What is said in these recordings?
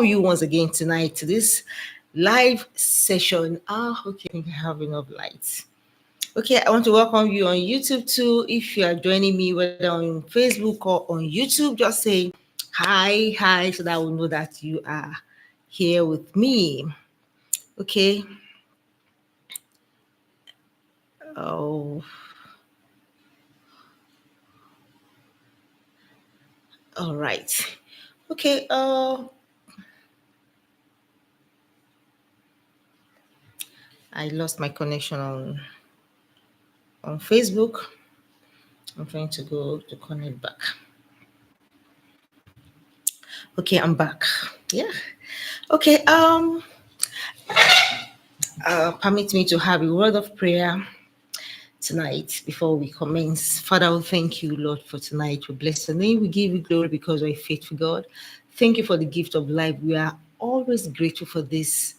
you once again tonight to this live session. Okay, I think I have enough lights. Okay, I want to welcome you on YouTube too. If you are joining me, whether on Facebook or on YouTube, just say hi, so that I will know that you are here with me. Okay. Oh, all right. Okay. I lost my connection on Facebook. I'm trying to go to connect back. Okay, I'm back. Yeah. Okay. Permit me to have a word of prayer tonight before we commence. Father, we thank you, Lord, for tonight. We bless your name. We give you glory because you're a faithful God. Thank you for the gift of life. We are always grateful for this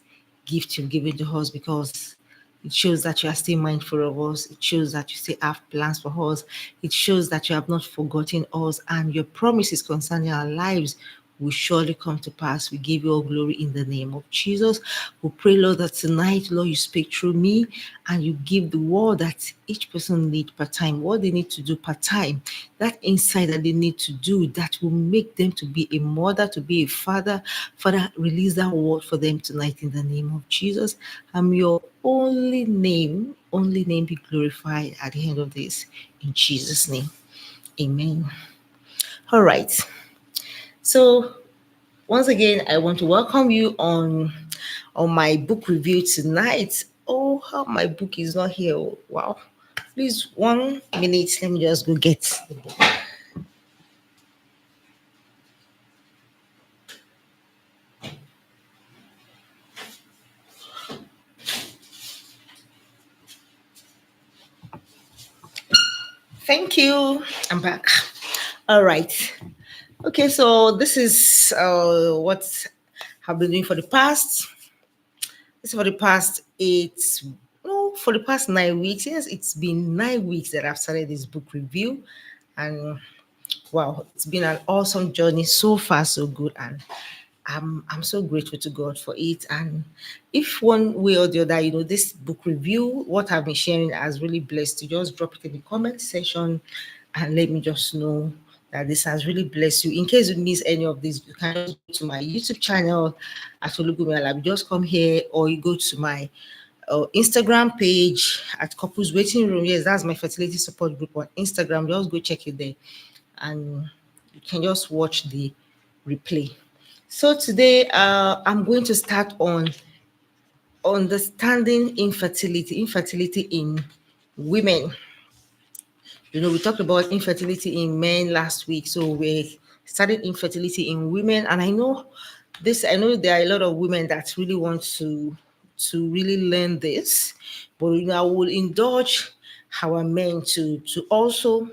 gift you've given to us because it shows that you are still mindful of us. It shows that you still have plans for us. It shows that you have not forgotten us and your promises concerning our lives will surely come to pass. We give you all glory in the name of Jesus. We pray, Lord, that tonight, Lord, you speak through me and you give the word that each person needs per time, what they need to do per time, that insight that they need to do that will make them to be a mother, to be a father. Father, release that word for them tonight in the name of Jesus. I'm your only name be glorified at the end of this. In Jesus' name, amen. All right. So once again, I want to welcome you on my book review tonight. Oh, how my book is not here. Oh, wow. Please, 1 minute. Let me just go get the book. Thank you. I'm back. All right. Okay, so this is what I've been doing for the past. This is for the past eight. No, for the past 9 weeks. Yes, it's been 9 weeks that I've started this book review, and wow, it's been an awesome journey so far, so good, and I'm so grateful to God for it. And if one way or the other, this book review, what I've been sharing has really blessed you, just drop it in the comment section and let me just know that this has really blessed you. In case you miss any of this, you can just go to my YouTube channel at Olugumi. Just come here, or you go to my Instagram page at Couples Waiting Room. Yes, that's my fertility support group on Instagram. Just go check it there, and you can just watch the replay. So today, I'm going to start on understanding infertility in women. We talked about infertility in men last week, so we started infertility in women, and I know there are a lot of women that really want to really learn this, but I will indulge our men to also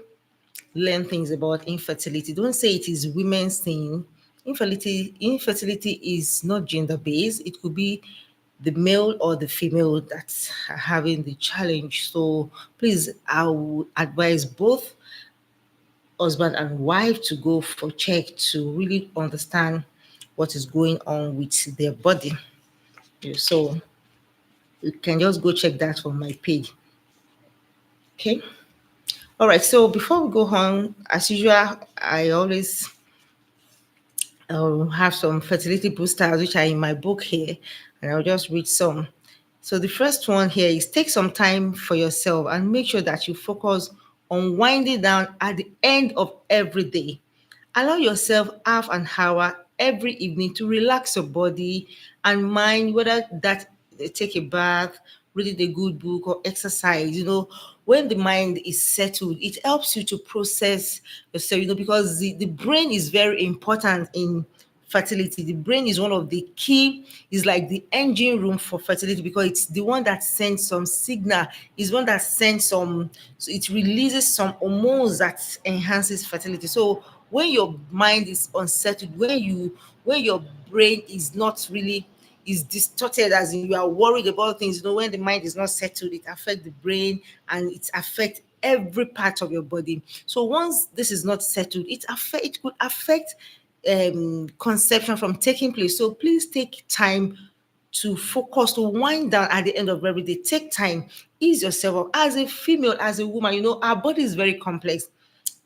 learn things about infertility. Don't say it is women's thing. Infertility is not gender based. It could be the male or the female that's having the challenge. So please, I would advise both husband and wife to go for check to really understand what is going on with their body. So you can just go check that on my page. Okay. All right. So before we go on, as usual, I always have some fertility boosters which are in my book here, and I'll just read some. So the first one here is take some time for yourself and make sure that you focus on winding down at the end of every day. Allow yourself half an hour every evening to relax your body and mind, whether that take a bath, reading a good book, or exercise. When the mind is settled, it helps you to process yourself, because the brain is very important in fertility. The brain is one of the key, is like the engine room for fertility, because it's the one that sends some signal, is one that sends some, so it releases some hormones that enhances fertility. So when your mind is unsettled, when your brain is not really, is distorted, as in you are worried about things, when the mind is not settled, it affects the brain and it affects every part of your body. So once this is not settled, it could affect conception from taking place. So please take time to focus, to wind down at the end of every day. Take time, ease yourself up. As a female, as a woman, our body is very complex.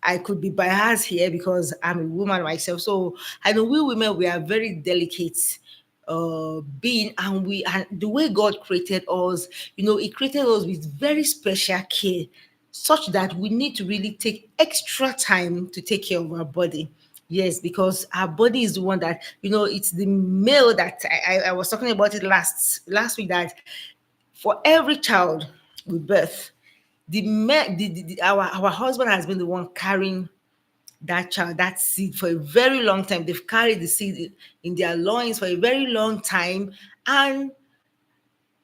I could be biased here because I'm a woman myself. So I know we women, we are very delicate being, and the way God created us, He created us with very special care, such that we need to really take extra time to take care of our body. Yes, because our body is the one that, it's the male that I was talking about it last week, that for every child we birth, our husband has been the one carrying that child, that seed, for a very long time. They've carried the seed in their loins for a very long time. And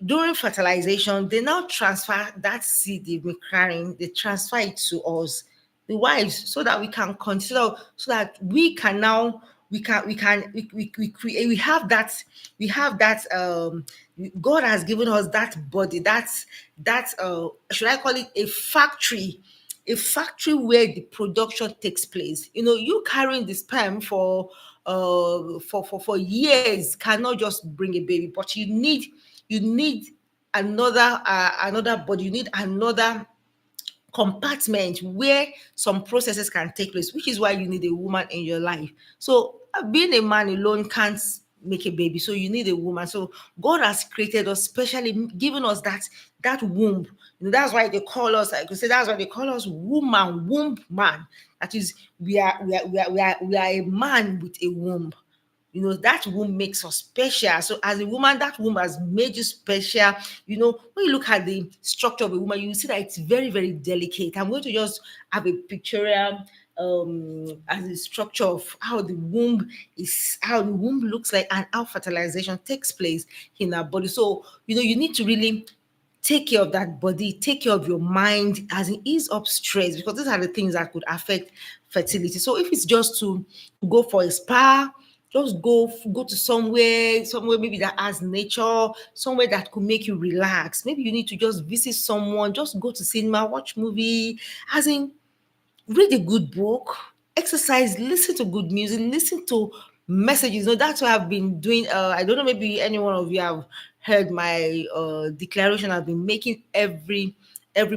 during fertilization, they now transfer that seed they've been carrying, they transfer it to us, the wives, so that we can consider, so that we can now, we create, we have that, God has given us that body, that should I call it a factory where the production takes place. You carrying the sperm for years cannot just bring a baby, but you need another body. You need another compartment where some processes can take place, which is why you need a woman in your life. So being a man alone can't make a baby, so you need a woman. So God has created us, specially given us that womb. That's why they call us, I could say, that's why they call us woman, womb man. That is, we are a man with a womb. That womb makes us special. So as a woman, that womb has made you special. When you look at the structure of a woman, you see that it's very, very delicate. I'm going to just have a pictorial as the structure of how the womb looks like, and how fertilization takes place in our body. So you need to really take care of that body, take care of your mind, as it ease up stress, because these are the things that could affect fertility. So if it's just to go for a spa, just go to somewhere maybe that has nature, somewhere that could make you relax. Maybe you need to just visit someone, just go to cinema, watch movie, as in read a good book, exercise, listen to good music, listen to messages. That's what I've been doing. I don't know, maybe any one of you have heard my declaration I've been making every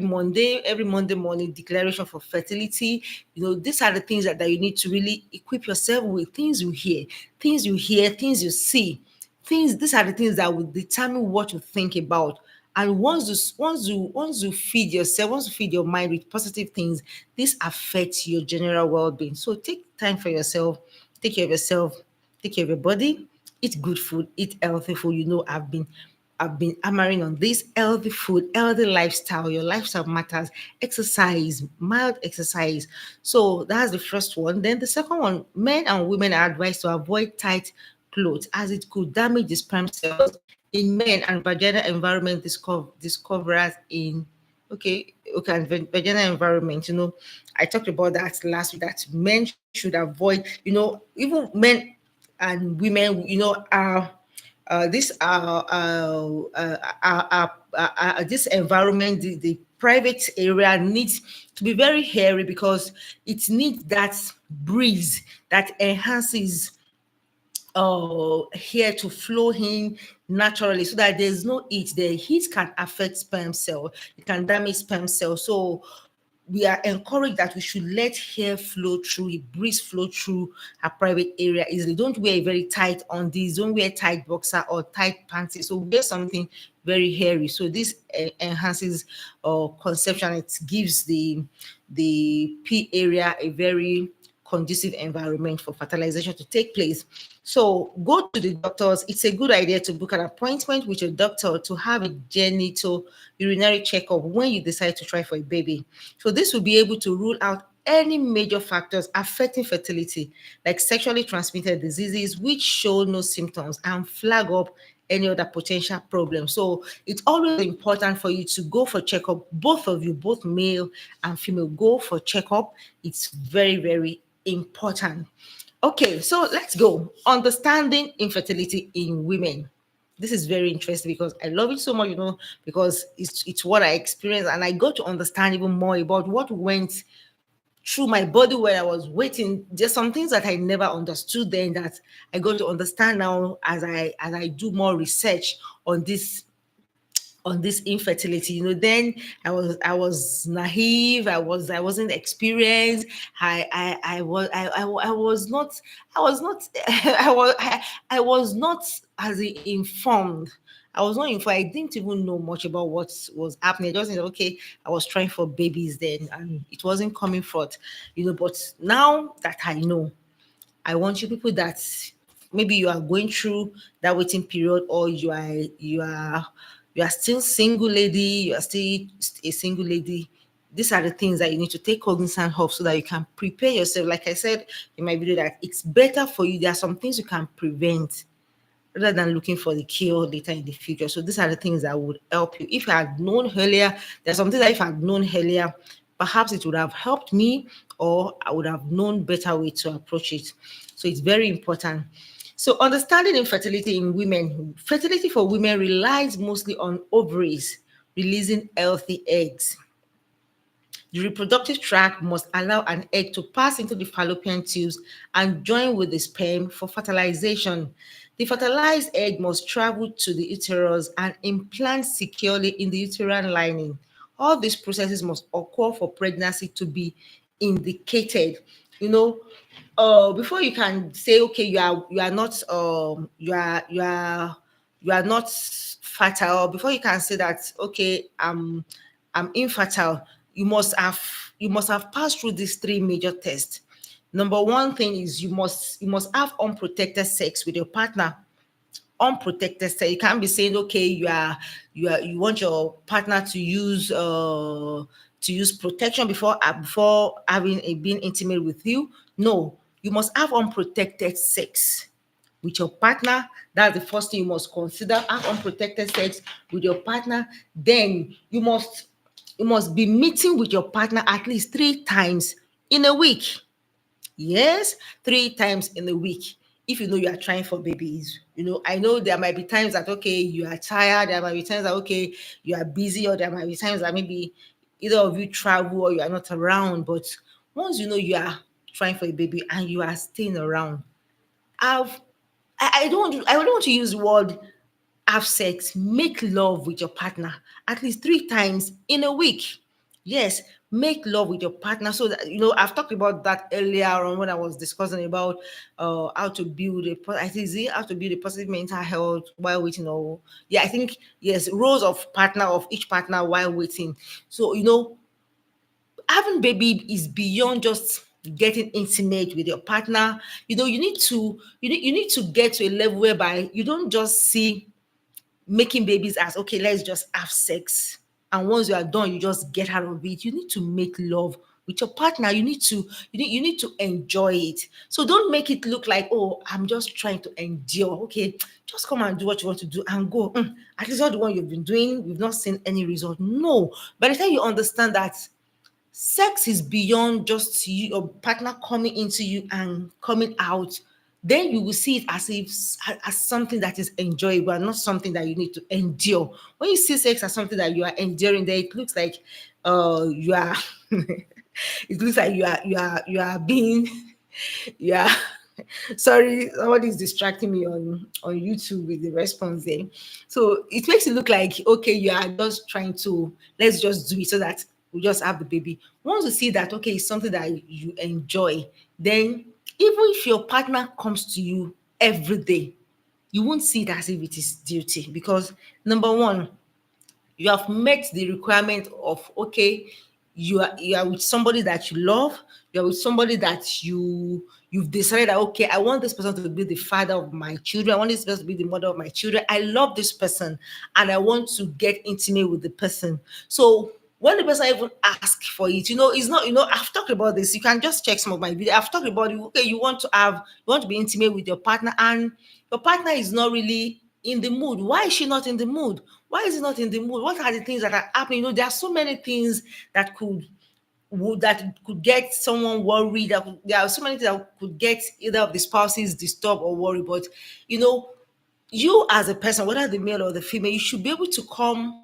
Monday morning, declaration for fertility. These are the things that you need to really equip yourself with. Things you hear, things you see, these are the things that will determine what you think about. And once you feed yourself, once you feed your mind with positive things, this affects your general well-being. So take time for yourself, take care of yourself, take care of your body, eat good food, eat healthy food. I've been hammering on this: healthy food, healthy lifestyle. Your lifestyle matters. Exercise, mild exercise. So that's the first one. Then the second one: men and women are advised to avoid tight clothes, as it could damage the sperm cells in men, and vaginal environment discovered in okay and vaginal environment. I talked about that last week, that men should avoid, even men and women, are this environment, the private area needs to be very hairy, because it needs that breeze that enhances here to flow in naturally, so that there's no heat. The heat can affect sperm cell, it can damage sperm cell. So we are encouraged that we should let hair flow through, a breeze flow through a private area easily. Don't wear a very tight undies, don't wear tight boxer or tight panties. So wear something very hairy. So this enhances conception. It gives the P area a very conducive environment for fertilization to take place. So go to the doctors. It's a good idea to book an appointment with your doctor to have a genital urinary checkup when you decide to try for a baby. So this will be able to rule out any major factors affecting fertility, like sexually transmitted diseases which show no symptoms, and flag up any other potential problem. So it's always important for you to go for checkup. Both of you, both male and female, go for checkup. It's very, very important. Okay, so let's go. Understanding infertility in women. This is very interesting because I love it so much, because it's what I experienced, and I got to understand even more about what went through my body when I was waiting. There's some things that I never understood then that I got to understand now as I do more research on this infertility. Then I was naive. I wasn't experienced. I was not I was not as informed. I was not informed. I didn't even know much about what was happening. I just said, okay, I was trying for babies then, and it wasn't coming forth. But now that I know, I want you people that maybe you are going through that waiting period, or you are still single lady, you are still a single lady. These are the things that you need to take cognizance of so that you can prepare yourself. Like I said in my video, that it's better for you. There are some things you can prevent rather than looking for the cure later in the future. So these are the things that would help you. If I had known earlier, there's something that if I had known earlier, perhaps it would have helped me, or I would have known better way to approach it. So it's very important. So understanding infertility in women, fertility for women relies mostly on ovaries releasing healthy eggs. The reproductive tract must allow an egg to pass into the fallopian tubes and join with the sperm for fertilization. The fertilized egg must travel to the uterus and implant securely in the uterine lining. All these processes must occur for pregnancy to be indicated. Before you can say, okay, you are not you are not fertile. Before you can say that, okay, I'm infertile, you must have passed through these three major tests. Number one thing is you must have unprotected sex with your partner. Unprotected sex. You can't be saying, okay, you want your partner to use protection before having being intimate with you. No, you must have unprotected sex with your partner. That's the first thing you must consider. Have unprotected sex with your partner. Then you must be meeting with your partner at least 3 times in a week. Yes, 3 times in a week. If you know you are trying for babies, I know there might be times that, okay, you are tired. There might be times that, okay, you are busy, or there might be times that maybe either of you travel or you are not around. But once you know you are trying for a baby and you are staying around, I've I don't want to use the word have sex, make love with your partner at least 3 times in a week. Yes, make love with your partner. So that, I've talked about that earlier on when I was discussing about how to build I think, is it how to build a positive mental health while waiting, or yeah, I think, yes, roles of each partner while waiting. So having baby is beyond just getting intimate with your partner. You need to get to a level whereby you don't just see making babies as, okay, let's just have sex, and once you are done you just get out of it. You need to make love with your partner. You need to enjoy it. So don't make it look like, oh, I'm just trying to endure. Okay, just come and do what you want to do and go. At least all the one you've been doing, we've not seen any result. No, by the time you understand that sex is beyond just you, your partner coming into you and coming out, then you will see it as something that is enjoyable and not something that you need to endure. When you see sex as something that you are enduring, then it looks like you are it looks like you are being yeah. Sorry, somebody is distracting me on YouTube with the response there. So it makes it look like, okay, you are just trying to, let's just do it so that we just have the baby. Once you see that, okay, it's something that you enjoy, then even if your partner comes to you every day, you won't see it as if it is duty, because number one, you have met the requirement of, okay, you are with somebody that you love. You're with somebody that you've decided that, okay, I want this person to be the father of my children. I want this person to be the mother of my children. I love this person and I want to get intimate with the person. So when the person even asks for it, it's not, I've talked about this. You can just check some of my video. I've talked about it. Okay, you want to be intimate with your partner, and your partner is not really in the mood. Why is she not in the mood? Why is he not in the mood? What are the things that are happening? There are so many things that could get someone worried. There are so many things that could get either of the spouses disturbed or worried. But you as a person, whether the male or the female, you should be able to come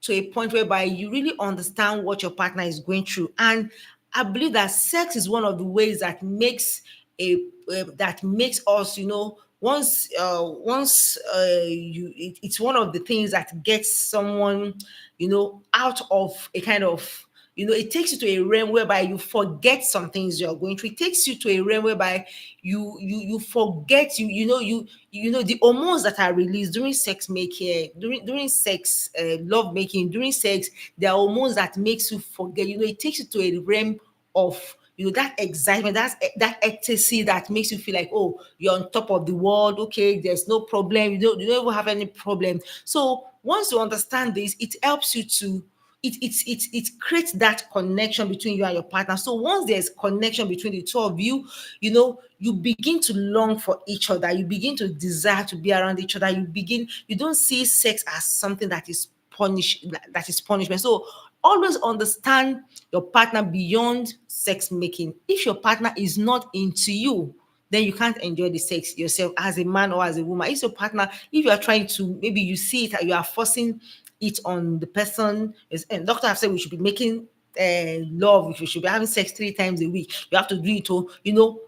to a point whereby you really understand what your partner is going through. And I believe that sex is one of the ways that makes that makes us, it's one of the things that gets someone, out of a kind of, it takes you to a realm whereby you forget some things you're going through. It takes you to a realm whereby you forget, the hormones that are released during sex making, during sex, love making, during sex. There are hormones that makes you forget. It takes you to a realm of, that excitement, that ecstasy that makes you feel like, oh, you're on top of the world. Okay, there's no problem. You don't even have any problem. So once you understand this, it helps you to, it creates that connection between you and your partner. So once there's connection between the two of you, you begin to long for each other. You begin to desire to be around each other. You don't see sex as something that is punishment. So always understand your partner beyond sex making. If your partner is not into you, then you can't enjoy the sex yourself as a man or as a woman. If your partner, if you are trying to, maybe you see it, you are forcing it on the person. And doctor have said we should be making love, we should be having sex 3 times a week. You have to do it. Even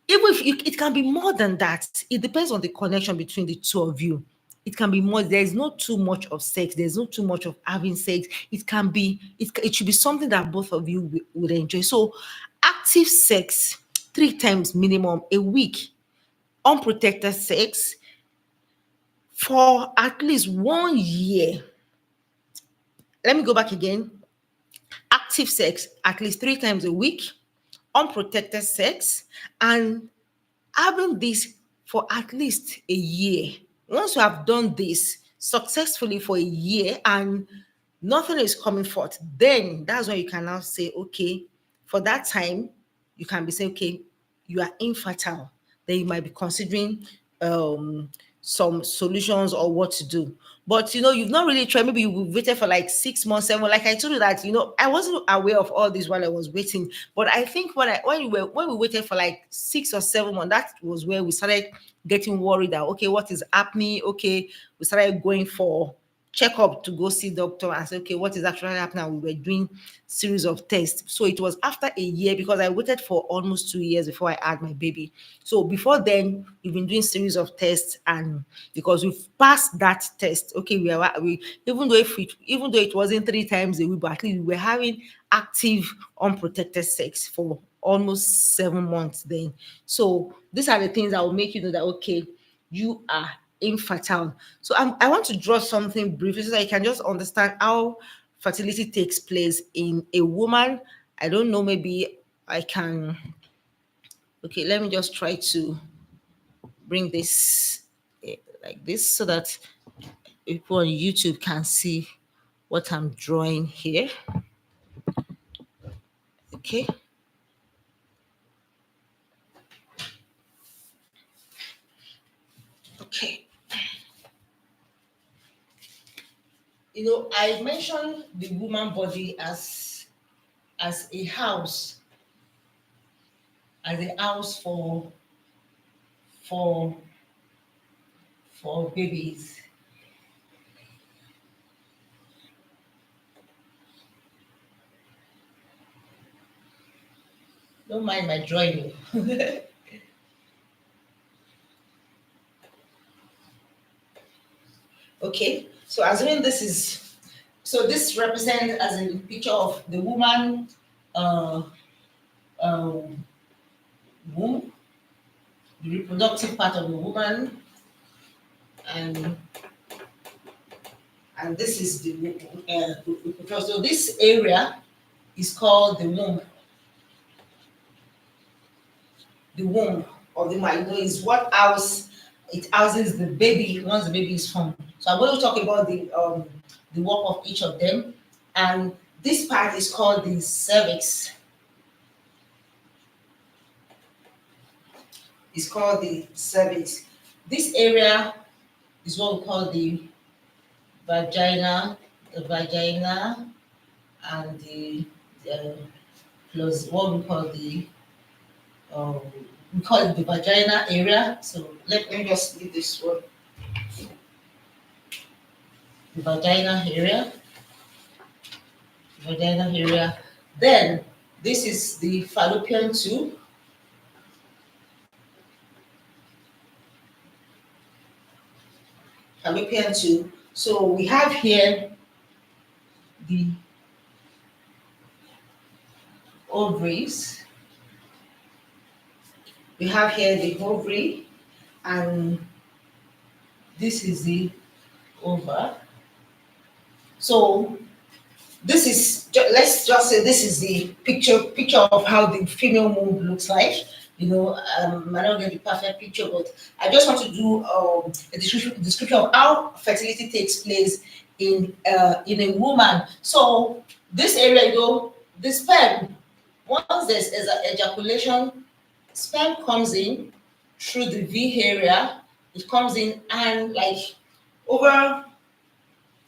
if it can be more than that. It depends on the connection between the two of you. It can be more. There's not too much of sex. There's not too much of having sex. It should be something that both of you would enjoy. So active sex 3 times minimum a week, unprotected sex for at least 1 year. Let me go back again. Active sex at least 3 times a week, unprotected sex, and having this for at least a year. Once you have done this successfully for a year and nothing is coming forth, then that's when you can now say, okay, for that time, you can be saying, okay, you are infertile. Then you might be considering some solutions or what to do. But you've not really tried. Maybe you waited for like 6 months, 7 months. Like I told you that, I wasn't aware of all this while I was waiting. But I think when we waited for like 6 or 7 months, that was where we started getting worried that, okay, what is happening? Okay, we started going for checkup to go see doctor and say, okay, what is actually happening? And we were doing series of tests. So it was after a year, because I waited for almost 2 years before I had my baby. So before then, we've been doing series of tests, and because we've passed that test, okay, we even though it wasn't 3 times a week, but at least we were having active unprotected sex for almost 7 months then. So these are the things that will make you know that, okay, you are infertile. So I want to draw something briefly so that you can just understand how fertility takes place in a woman. I don't know, maybe I can. Okay, let me just try to bring this like this so that people on YouTube can see what I'm drawing here. Okay. Okay. I mentioned the woman body as a house, for for babies. Don't mind my drawing. Okay, so assuming this represents as a picture of the woman uh, uh, womb, the reproductive part of the woman, and this is so this area is called the womb. The womb of the man, is what house it houses the baby once the baby is formed. So I'm going to talk about the work of each of them, and this part is called the cervix. It's called the cervix. This area is what we call the vagina, and the plus what um, we call it the vagina area. So let me just leave this one. The vagina area. Then This is the fallopian tube. Fallopian tube. So we have here the ovaries. We have here the ovary, and this is the ova. So this is let's just say this is the picture of how the female womb looks like. I don't get the perfect picture, but I just want to do a description of how fertility takes place in a woman. So this area, the sperm, once there's ejaculation, sperm comes in through the V area. It comes in, and like over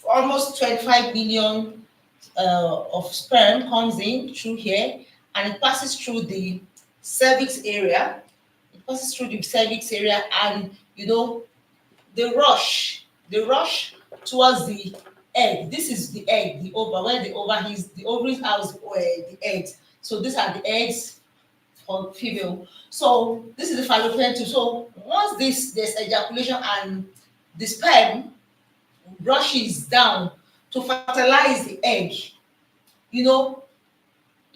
almost 25 billion of sperm comes in through here, and it passes through the cervix area. It passes through the cervix area, and the rush towards the egg. This is the egg, the ova, where the ova is. The ovaries house the eggs. So these are the eggs for female. So this is the fallopian tube. So once there's ejaculation and the sperm rushes down to fertilize the egg, you know,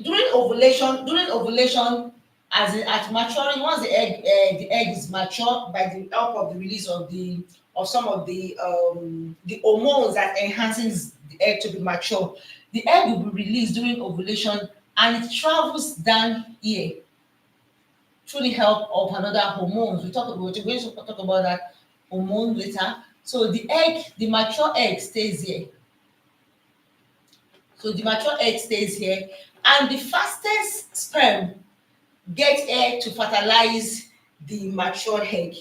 during ovulation, as at maturing, once the egg is mature by the help of the release of some of the hormones that enhances the egg to be mature, the egg will be released during ovulation, and it travels down here through the help of another hormones. We're going to talk about that hormone later. So the mature egg stays here. So the mature egg stays here, and the fastest sperm gets here to fertilize the mature egg.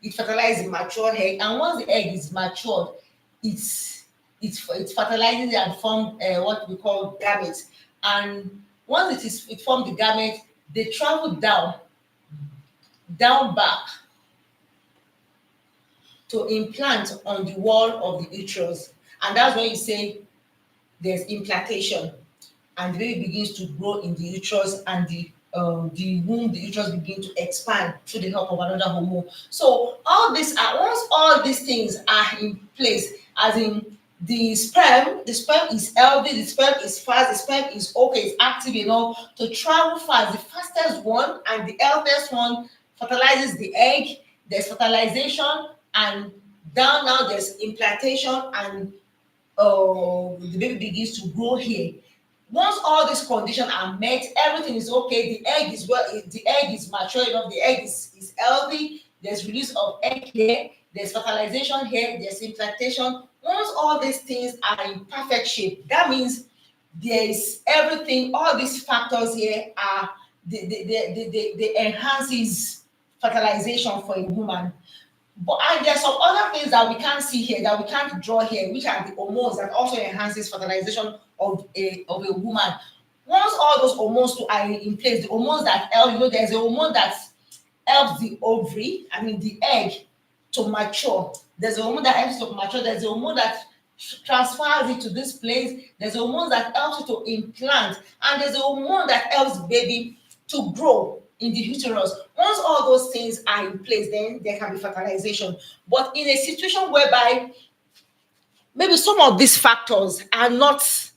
It fertilizes the mature egg, and once the egg is matured, it fertilizes and forms what we call gametes. And once it forms the gamete, they travel down back to implant on the wall of the uterus, and that's when you say there's implantation, and the baby begins to grow in the uterus, and the uterus begin to expand through the help of another hormone. So once all these things are in place, as in the sperm is healthy, the sperm is fast, the sperm is okay, it's active enough to travel fast. The fastest one and the healthiest one fertilizes the egg. There's fertilization, and down now there's implantation, and the baby begins to grow here. Once all these conditions are met, everything is okay. The egg is mature enough, the egg is healthy, there's release of egg here, there's fertilization here, there's implantation. Once all these things are in perfect shape, that means there is everything, all these factors here are they enhances fertilization for a woman. But there's some other things that we can't see here, that we can't draw here, which are the hormones that also enhances fertilization of a woman. Once all those hormones are in place, the hormones that help, there's a hormone that helps the ovary, the egg, to mature. There's a hormone that helps to mature. There's a hormone that transfers it to this place. There's a hormone that helps it to implant, and there's a hormone that helps baby to grow in the uterus. Once all those things are in place, then there can be fertilization. But in a situation whereby maybe some of these factors are not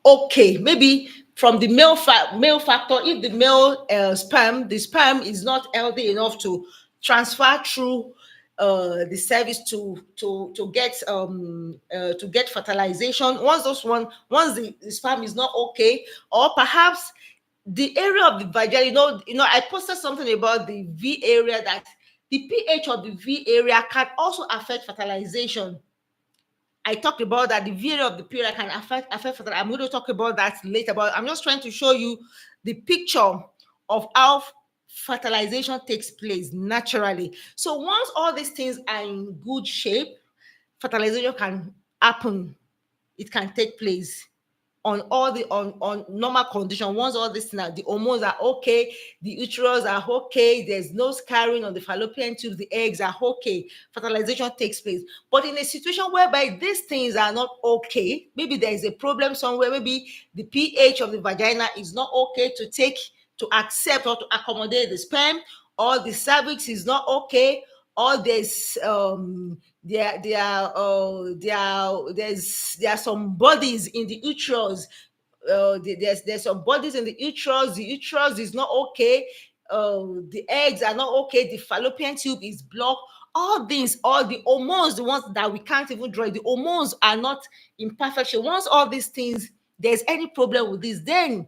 okay, maybe from the male factor, if the male the sperm is not healthy enough to transfer through the cervix to get fertilization. Once the sperm is not okay, or perhaps the area of the vagina, I posted something about the V area, that the pH of the V area can also affect fertilization. I talked about that the V area of the period can affect fertilization. I'm going to talk about that later, but I'm just trying to show you the picture of how fertilization takes place naturally. So once all these things are in good shape, fertilization can happen. It can take place. on all the on normal condition. Once all this now, the hormones are okay, the uterus are okay, there's no scarring on the fallopian tube, the eggs are okay, fertilization takes place. But in a situation whereby these things are not okay, maybe there is a problem somewhere, maybe the pH of the vagina is not okay to accept or to accommodate the sperm, or the cervix is not okay, or there are some bodies in the uterus. There's some bodies in the uterus. The uterus is not okay. The eggs are not okay. The fallopian tube is blocked. All things, all the hormones, the ones that we can't even draw, the hormones are not in perfection. Once all these things, there's any problem with this, then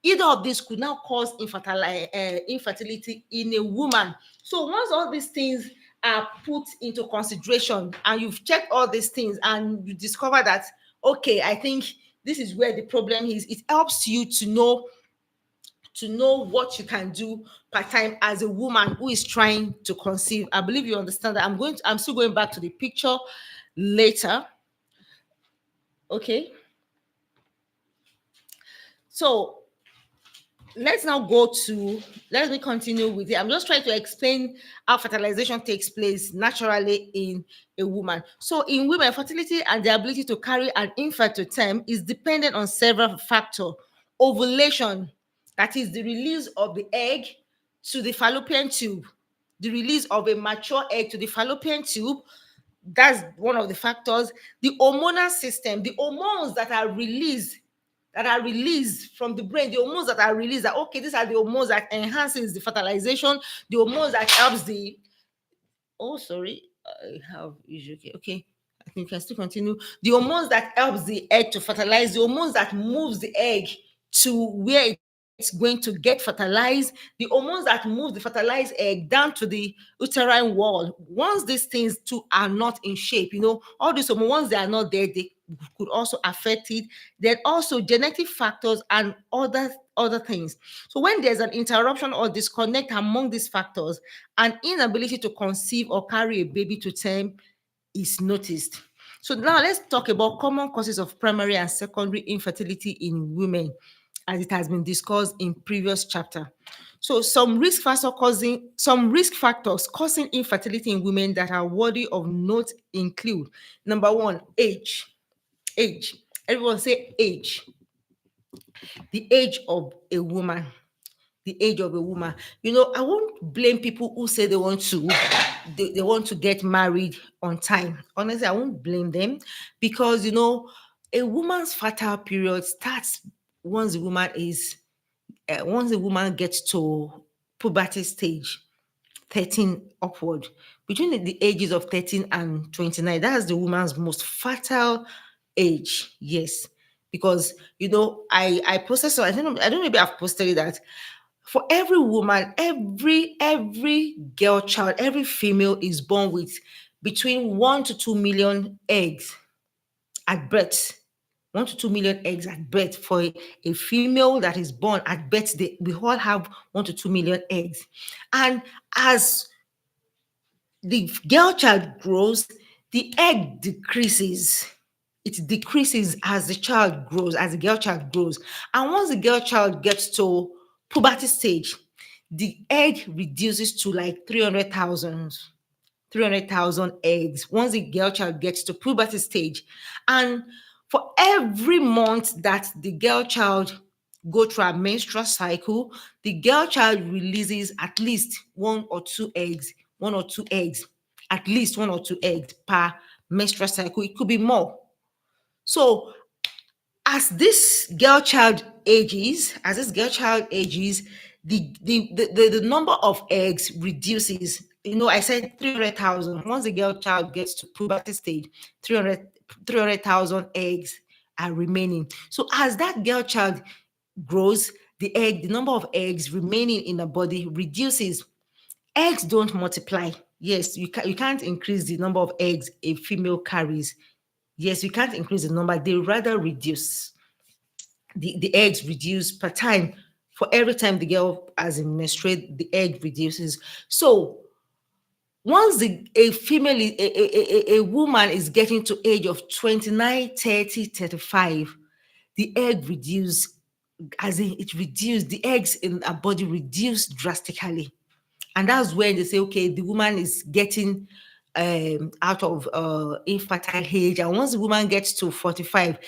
either of these could now cause infertility in a woman. So once all these things are put into consideration and you've checked all these things and you discover that, okay, I think this is where the problem is, it helps you to know what you can do part time as a woman who is trying to conceive. I believe you understand that. I'm still going back to the picture later. Okay. So let me continue with it. I'm just trying to explain how fertilization takes place naturally in a woman. So in women, fertility and the ability to carry an infant to term is dependent on several factors. Ovulation, that is the release of the egg to the fallopian tube, the release of a mature egg to the fallopian tube. That's one of the factors. The hormonal system, the hormones that are released from the brain, the hormones that are released, that okay, these are the hormones that enhances the fertilization, the hormones that helps the, oh sorry, I have issue. Okay, I think I can still continue. The hormones that helps the egg to fertilize, the hormones that moves the egg to where it's going to get fertilized, the hormones that move the fertilized egg down to the uterine wall. Once these things too are not in shape, all these hormones, once they are not there, they could also affect it. Then also genetic factors and other things. So when there's an interruption or disconnect among these factors, an inability to conceive or carry a baby to term is noticed. So now let's talk about common causes of primary and secondary infertility in women, as it has been discussed in previous chapter. So some risk factors causing infertility in women that are worthy of note include: number one, age. Age. Everyone say age. The age of a woman. The age of a woman. I won't blame people who say they want to get married on time. Honestly, I won't blame them, because a woman's fertile period starts once the woman gets to puberty stage, 13 upward. Between the ages of 13 and 29, that's the woman's most fertile age. Yes. Because I posted, so I don't know, maybe I've posted it, that for every woman, every girl child, every female is born with between 1 to 2 million eggs at birth. 1 to 2 million eggs at birth. For a female that is born at birth, we all have 1 to 2 million eggs. And as the girl child grows, the egg decreases. It decreases as the child grows, as the girl child grows. And once the girl child gets to puberty stage, the egg reduces to like 300,000 eggs once the girl child gets to puberty stage. And for every month that the girl child go through a menstrual cycle, the girl child releases at least one or two eggs, at least 1 or 2 eggs per menstrual cycle. It could be more. So as this girl child ages, the number of eggs reduces. I said 300,000. Once the girl child gets to puberty stage, 300,000 eggs are remaining. So as that girl child grows, the number of eggs remaining in the body reduces. Eggs don't multiply. Yes, you can't increase the number of eggs a female carries. Yes, you can't increase the number, they rather reduce. The eggs reduce per time. For every time the girl has a menstruate, the egg reduces. So once a woman is getting to age of 29, 30, 35, the egg reduce, as in it reduced, the eggs in our body reduce drastically. And that's when they say, okay, the woman is getting out of infertile age. And once the woman gets to 45,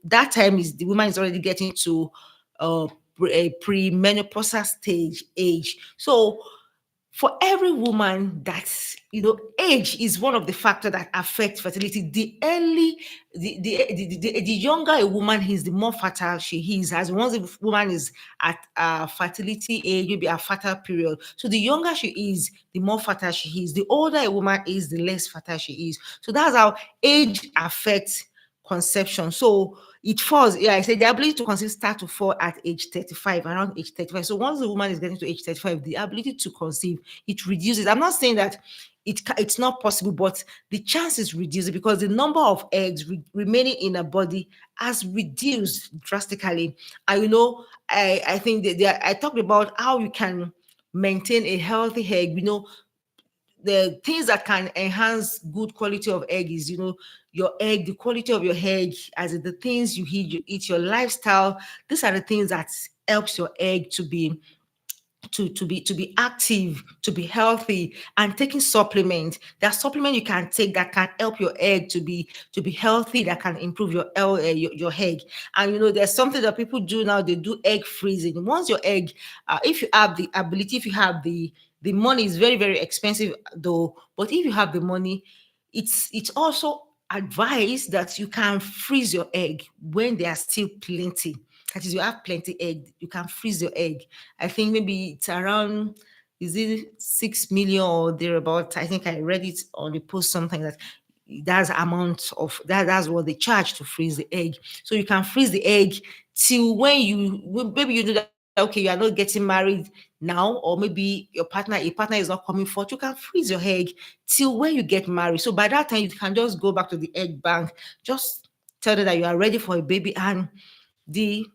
that time is the woman is already getting to a premenopausal stage age. So for every woman, that's age is one of the factors that affect fertility. The early the younger a woman is, the more fertile she is. As once a woman is at fertility age, maybe a fertile period, so the younger she is, the more fertile she is. The older a woman is, the less fertile she is. So that's how age affects conception. So it falls, yeah, I said the ability to conceive start to fall at age 35, around age 35. So once the woman is getting to age 35, the ability to conceive, it reduces. I'm not saying that it's not possible, but the chances reduce because the number of eggs remaining in a body has reduced drastically. And I think that I talked about how you can maintain a healthy egg. The things that can enhance good quality of egg is your egg, the quality of your egg, as in the things you eat, your lifestyle. These are the things that helps your egg to be active, to be healthy. And taking supplement, there are supplement you can take that can help your egg to be healthy, that can improve your egg. And there's something that people do now. They do egg freezing. Once your egg, if you have the ability, if you have the money, is very, very expensive though, but if you have the money, it's also advised that you can freeze your egg when there are still plenty. That is, you have plenty egg, you can freeze your egg. I think maybe it's around, is it 6 million or thereabout? I think I read it on the post, something that that's what they charge to freeze the egg. So you can freeze the egg till maybe you do that. Okay, you are not getting married now, or maybe a partner is not coming forth. You can freeze your egg till when you get married. So by that time, you can just go back to the egg bank, just tell them that you are ready for a baby, and the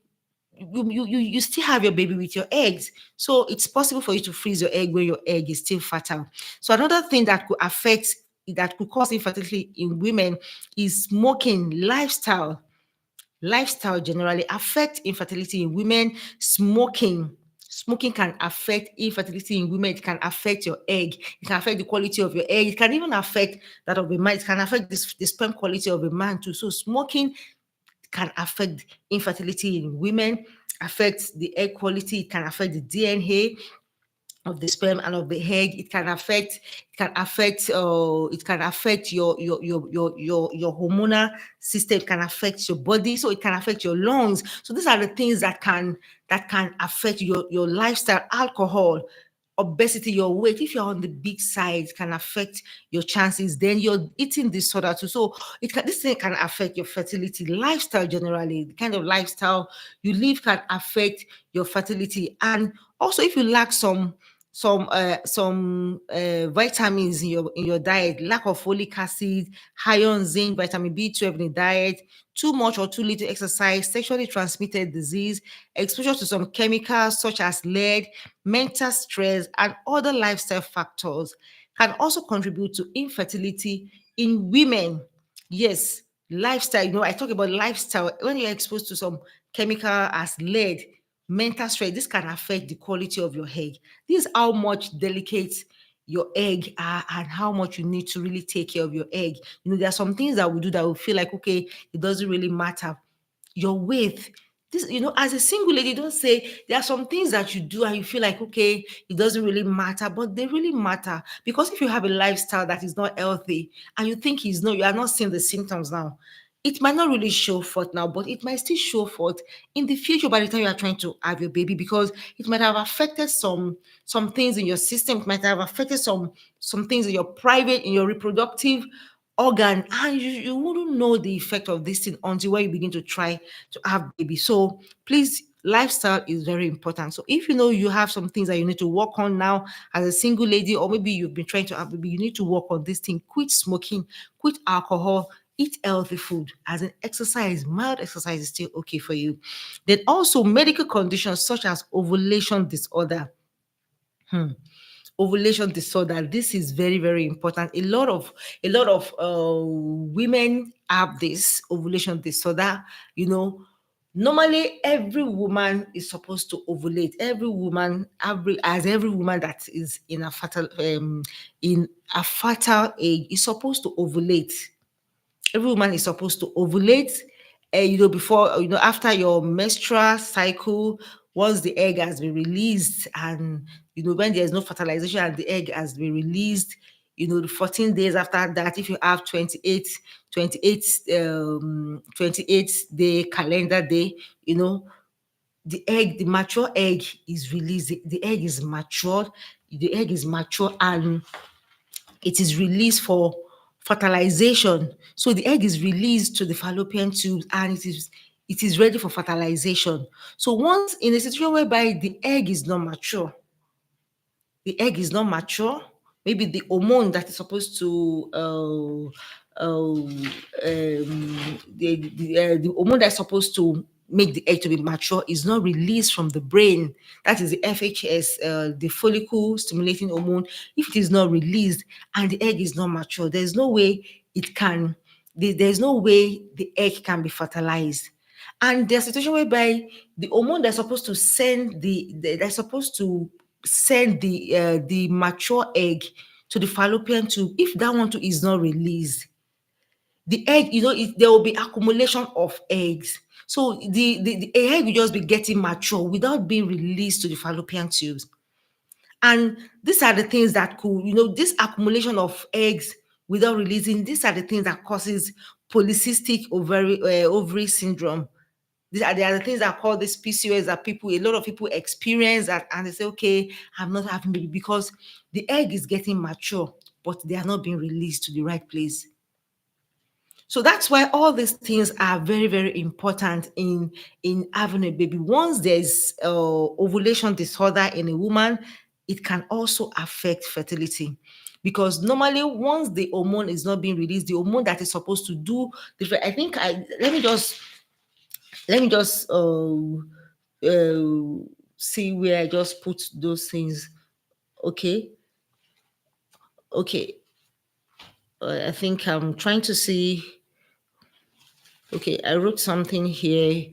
you still have your baby with your eggs. So it's possible for you to freeze your egg when your egg is still fertile. So another thing that could cause infertility in women is smoking. Lifestyle generally affect infertility in women. Smoking can affect infertility in women. It can affect your egg. It can affect the quality of your egg. It can even affect that of a man. It can affect the sperm quality of a man too. So smoking can affect infertility in women, affect the egg quality. It can affect the DNA of the sperm and of the egg. It can affect your hormonal system. It can affect your body, so it can affect your lungs. So these are the things that can affect your lifestyle. Alcohol, obesity, your weight, if you're on the big side, can affect your chances. Then your eating disorder too. So this thing can affect your fertility. Lifestyle generally, the kind of lifestyle you live can affect your fertility. And also, if you lack some vitamins in your diet, lack of folic acid, iron, zinc, vitamin B12 in the diet, too much or too little exercise, sexually transmitted disease, exposure to some chemicals such as lead, mental stress, and other lifestyle factors can also contribute to infertility in women. Yes, lifestyle. I talk about lifestyle. When you're exposed to some chemical as lead, mental stress, this can affect the quality of your egg. This is how much delicate your egg are and how much you need to really take care of your egg. There are some things that we do that we feel like, okay, it doesn't really matter. Your weight. This, as a single lady, don't say there are some things that you do and you feel like, okay, it doesn't really matter, but they really matter. Because if you have a lifestyle that is not healthy and you think you are not seeing the symptoms now, it might not really show forth now, but it might still show forth in the future by the time you are trying to have your baby, because it might have affected some things in your system. It might have affected some things in your private, in your reproductive organ, and you wouldn't know the effect of this thing until when you begin to try to have baby. So please, lifestyle is very important. So if you have some things that you need to work on now as a single lady, or maybe you've been trying to have baby, you need to work on this thing. Quit smoking, quit alcohol, eat healthy food. As an exercise, mild exercise is still okay for you. Then also medical conditions such as ovulation disorder. Ovulation disorder, this is very, very important. A lot of women have this ovulation disorder. you know Normally, every woman is supposed to ovulate. Every woman that is in a fertile age is supposed to ovulate. Every woman is supposed to ovulate, before, after your menstrual cycle. Once the egg has been released, and when there's no fertilization and the egg has been released, the 14 days after that, if you have 28 day calendar day, the mature egg is released. The egg is matured. The egg is mature, and it is released for fertilization. So the egg is released to the fallopian tubes, and it is ready for fertilization. So once in a situation whereby the egg is not mature, maybe the hormone that is supposed to the hormone that's supposed to make the egg to be mature is not released from the brain. That is the FHS, the follicle stimulating hormone. If it is not released and the egg is not mature, there's no way it can. There's no way the egg can be fertilized. And there's a situation whereby the hormone that's supposed to send they're supposed to send the mature egg to the fallopian tube. If that one too is not released, the egg, there will be accumulation of eggs. So the egg will just be getting mature without being released to the fallopian tubes. And these are the things that could, this accumulation of eggs without releasing, these are the things that causes polycystic ovary syndrome. There are the things that are called this PCOS that a lot of people experience that, and they say, okay, I'm not having baby because the egg is getting mature, but they are not being released to the right place. So that's why all these things are very, very important in having a baby. Once there's ovulation disorder in a woman, it can also affect fertility. Because normally, once the hormone is not being released, the hormone that is supposed to do different, I think let me just see where I just put those things. Okay, okay. I think I'm trying to see. Okay, I wrote something here.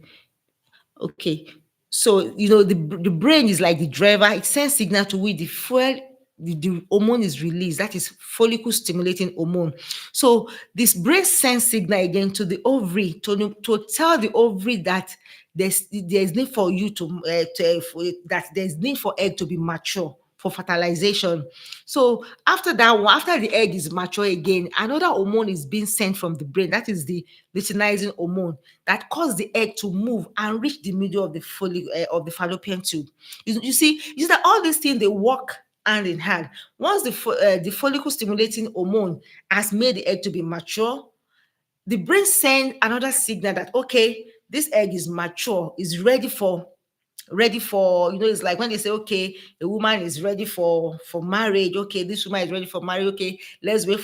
Okay. So, the brain is like the driver. It sends signal to which the fuel, the hormone is released. That is follicle stimulating hormone. So this brain sends signal again to the ovary to tell the ovary that there's need for you that there's need for egg to be mature for fertilization. So after the egg is mature again, another hormone is being sent from the brain. That is the luteinizing hormone that causes the egg to move and reach the middle of the fallopian tube. You see that all these things, they work hand in hand. Once the follicle stimulating hormone has made the egg to be mature, the brain sends another signal that, okay, this egg is mature, is ready for it's like when they say, okay, a woman is ready for marriage. Okay, this woman is ready for marriage. Okay, let's wait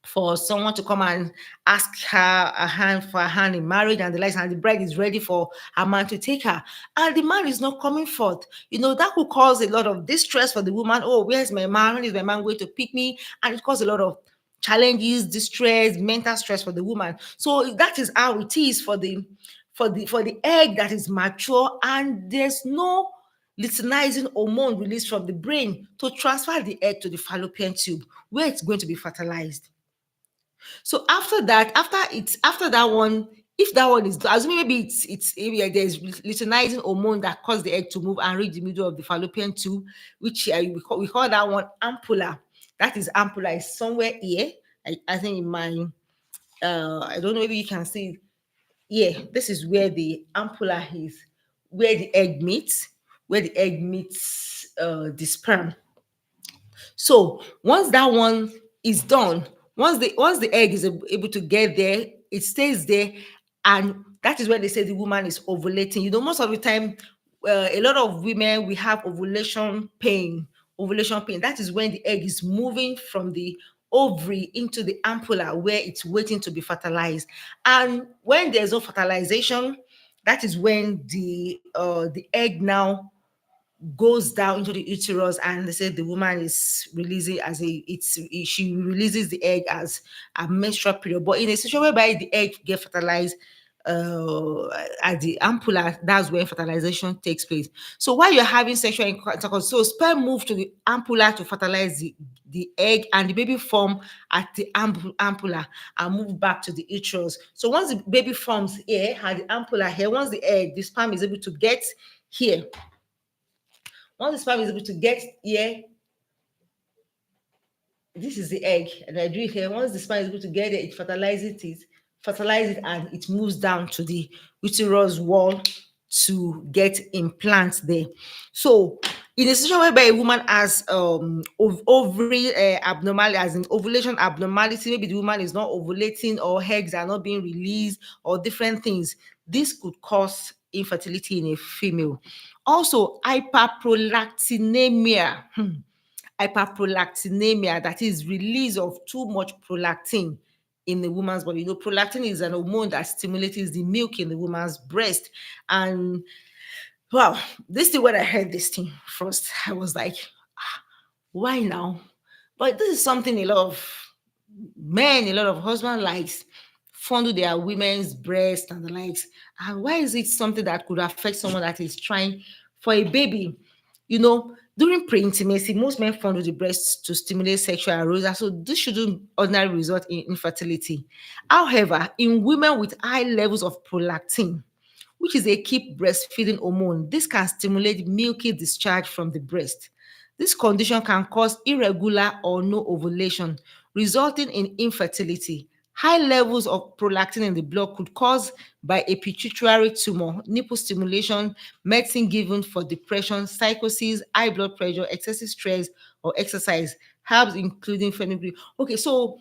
for someone to come and ask her a hand in marriage and the likes, and the bride is ready for her man to take her, and the man is not coming forth. That could cause a lot of distress for the woman. Oh, where's my man? When is my man going to pick me? And it causes a lot of challenges, distress, mental stress for the woman. So that is how it is for the egg that is mature, and there's no luteinizing hormone released from the brain to transfer the egg to the fallopian tube where it's going to be fertilized. So after that one, if that one is assuming maybe it's area there's luteinizing hormone that causes the egg to move and reach the middle of the fallopian tube, which we call that one ampulla. That is ampulla is somewhere here. I think in my I don't know, maybe you can see. Yeah, this is where the ampulla is, where the egg meets the sperm. So once that one is done, once the egg is able to get there, it stays there, and that is when they say the woman is ovulating. Most of the time, a lot of women, we have ovulation pain. Ovulation pain. That is when the egg is moving from the ovary into the ampulla where it's waiting to be fertilized. And when there's no fertilization, that is when the egg now goes down into the uterus, and they say the woman is releasing she releases the egg as a menstrual period. But in a situation whereby the egg get fertilized, at the ampulla, that's where fertilization takes place. So while you're having sexual intercourse, so sperm move to the ampulla to fertilize the egg, and the baby form at the ampulla and move back to the uterus. So once the baby forms here at the ampulla here, once the sperm is able to get here, once the sperm is able to get here, this is the egg, and I do it here. Once the sperm is able to get it, it fertilize it, and it moves down to the uterus wall to get implants there. So, in a situation whereby a woman has ovary abnormality, as in ovulation abnormality, maybe the woman is not ovulating, or eggs are not being released, or different things, this could cause infertility in a female. Also, hyperprolactinemia. Hyperprolactinemia, that is release of too much prolactin in the woman's body. You know, prolactin is an hormone that stimulates the milk in the woman's breast. And wow, this thing, when I heard this thing first, I was like, why now? But this is something a lot of men, a lot of husbands likes, fondle their women's breast and the likes. And why is it something that could affect someone that is trying for a baby? You know, during pre-intimacy, most men fondle the breasts to stimulate sexual arousal. So this shouldn't ordinarily result in infertility. However, in women with high levels of prolactin, which is a key breastfeeding hormone, this can stimulate milky discharge from the breast. This condition can cause irregular or no ovulation, resulting in infertility. High levels of prolactin in the blood could cause by a pituitary tumor, nipple stimulation, medicine given for depression, psychosis, high blood pressure, excessive stress, or exercise, herbs including fenugreek. Okay, so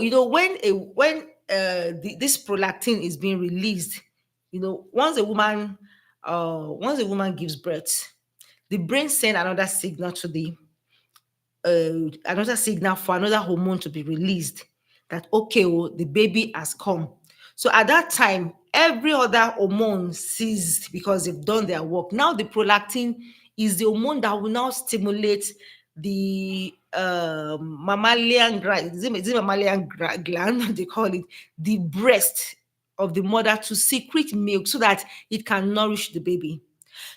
you know, this prolactin is being released, you know, once a woman gives birth, the brain send another signal for another hormone to be released, that okay, oh, the baby has come. So at that time, every other hormone ceased because they've done their work. Now the prolactin is the hormone that will now stimulate the mammalian gland, is it mammalian gland they call it, the breast of the mother, to secrete milk so that it can nourish the baby.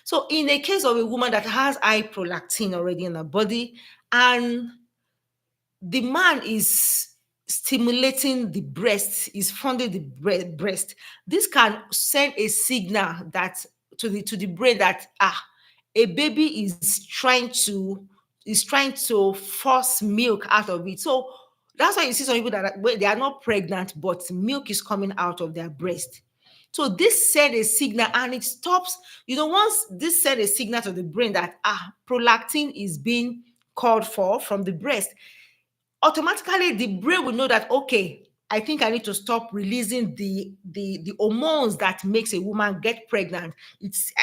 So in a case of a woman that has high prolactin already in her body, and the man is stimulating the breast, is funding the breast, this can send a signal that to the brain that a baby is trying to force milk out of it. So that's why you see some people that they are not pregnant, but milk is coming out of their breast. So this send a signal, and it stops. You know, once this send a signal to the brain that prolactin is being called for from the breast, automatically the brain will know that okay, I think I need to stop releasing the hormones that makes a woman get pregnant.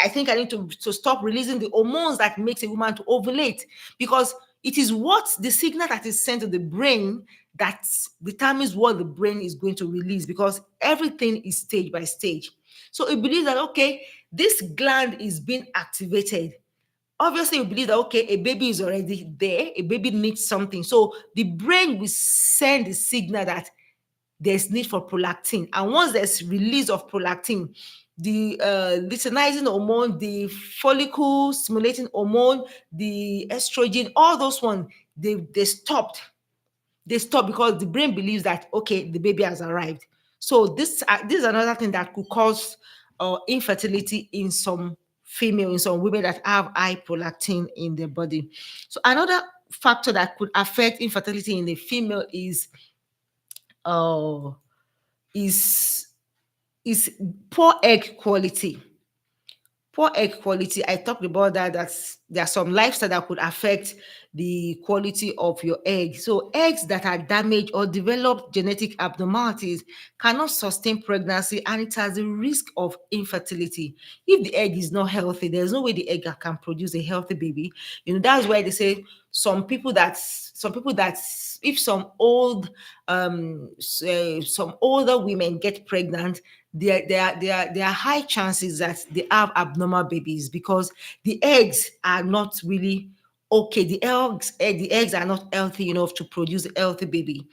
I think I need to stop releasing the hormones that makes a woman to ovulate, because it is what the signal that is sent to the brain that determines what the brain is going to release, because everything is stage by stage. So it believes that okay, this gland is being activated. Obviously, you believe that okay, a baby is already there, a baby needs something. So the brain will send the signal that there's need for prolactin. And once there's release of prolactin, the luteinizing hormone, the follicle stimulating hormone, the estrogen, all those ones, they stopped. They stop because the brain believes that okay, the baby has arrived. So this is another thing that could cause infertility in some in some women that have high prolactin in their body. So another factor that could affect infertility in the female uh is is poor egg quality. Poor egg quality, I talked about that. There are some lifestyle that could affect the quality of your egg. So eggs that are damaged or develop genetic abnormalities cannot sustain pregnancy, and it has a risk of infertility. If the egg is not healthy, there's no way the egg can produce a healthy baby. You know, that's why they say some people that if some older women get pregnant, there are high chances that they have abnormal babies, because the eggs are not really okay. The eggs are not healthy enough to produce a healthy baby.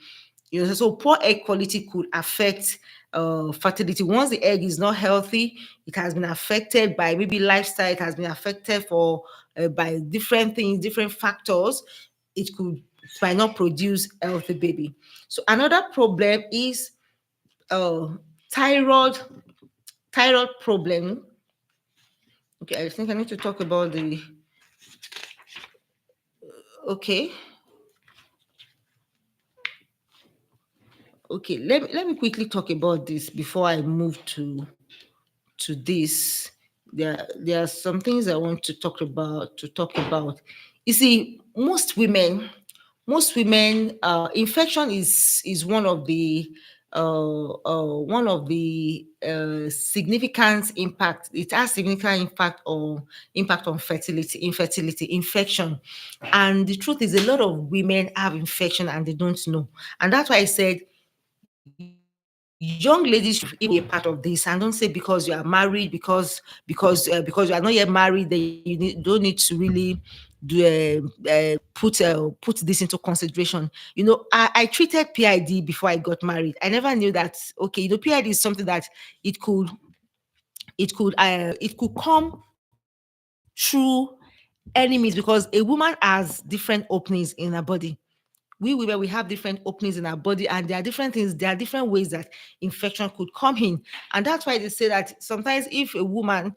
You know, so poor egg quality could affect fertility. Once the egg is not healthy, it has been affected by maybe lifestyle, it has been affected for by different things, different factors. It might not produce a healthy baby. So another problem is uh, thyroid thyroid problem. Okay, I think I need to talk about the okay. Okay, let me quickly talk about this before I move to this. There are some things I want to talk about. You see, most women, infection is one of the significant impact. It has significant impact on fertility, infertility, infection. And the truth is, a lot of women have infection and they don't know. And that's why I said young ladies should even be a part of this, and don't say because you are married, because you are not yet married, that don't need to really put this into consideration. I treated PID before I got married. I never knew that. Okay, PID is something that it could it could come through enemies, because a woman has different openings in her body. We women, we have different openings in our body, and there are different things, there are different ways that infection could come in. And that's why they say that sometimes, if a woman,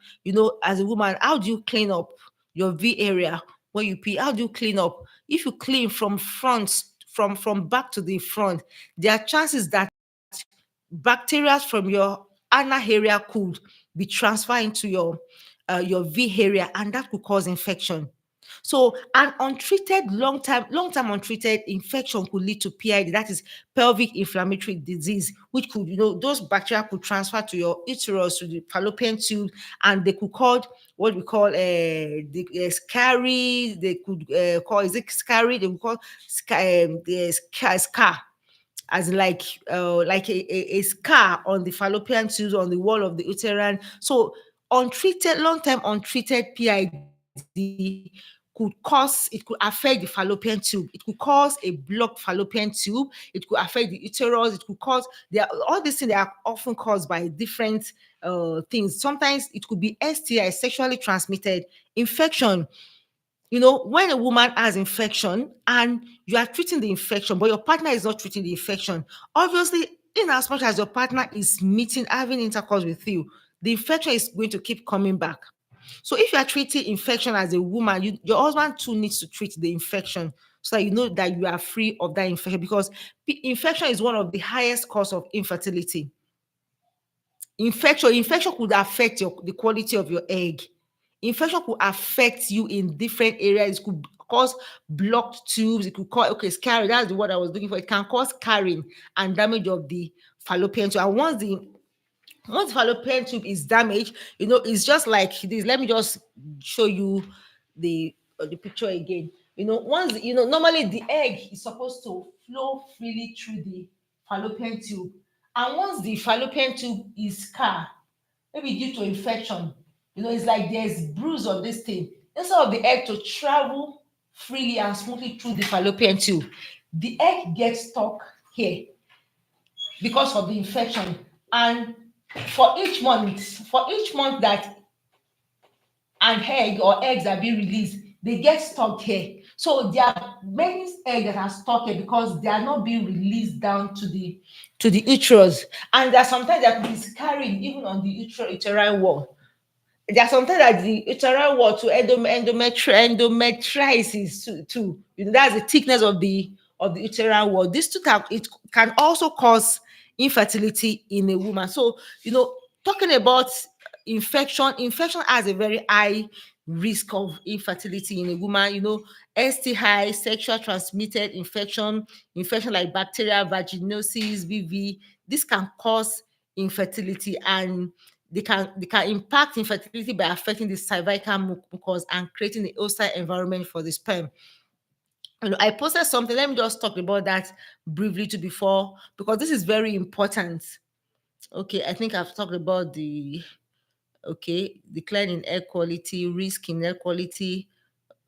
as a woman, how do you clean up your V area when you pee? How do you clean up? If you clean from front, from back to the front, there are chances that bacteria from your anal area could be transferred into your V area, and that could cause infection. So, an untreated long-term untreated infection could lead to PID, that is pelvic inflammatory disease, which could, those bacteria could transfer to your uterus, to the fallopian tube, and they could cause what we call the scary. They could call, is it scary? They would call the scar, as like a scar on the fallopian tubes, on the wall of the uterine. So long-term untreated PID could affect the fallopian tube. It could cause a blocked fallopian tube. It could affect the uterus. It could cause all these things. They are often caused by different things. Sometimes it could be STI, sexually transmitted infection. When a woman has infection and you are treating the infection, but your partner is not treating the infection, obviously, in as much as your partner is having intercourse with you, the infection is going to keep coming back. So if you are treating infection as a woman, your husband too needs to treat the infection, so that you know that you are free of that infection, because infection is one of the highest cause of infertility. Infection could affect the quality of your egg. Infection could affect you in different areas. It could cause blocked tubes. It could cause, okay, scarring. That's the word I was looking for. It can cause scarring and damage of the fallopian tube. And once the fallopian tube is damaged, it's just like this. Let me just show you the picture again. Once, normally the egg is supposed to flow freely through the fallopian tube. And once the fallopian tube is scarred, maybe due to infection, it's like there's bruise on this thing. Instead of the egg to travel freely and smoothly through the fallopian tube, the egg gets stuck here because of the infection. And for each month that an egg or eggs are being released, they get stuck here. So there are many eggs that are stuck here because they are not being released down to the uterus. And there are sometimes that could be carried even on the uterine wall. There are sometimes that the uterine wall to endometritis too. That's the thickness of the uterine wall. This too can also cause infertility in a woman. So, talking about infection has a very high risk of infertility in a woman. STI, sexual transmitted infection like bacterial vaginosis, BV, this can cause infertility, and they can impact infertility by affecting the cervical mucus and creating a hostile environment for the sperm. I posted something. Let me just talk about that briefly too before, because this is very important. Okay, I think I've talked about decline in air quality, risk in air quality.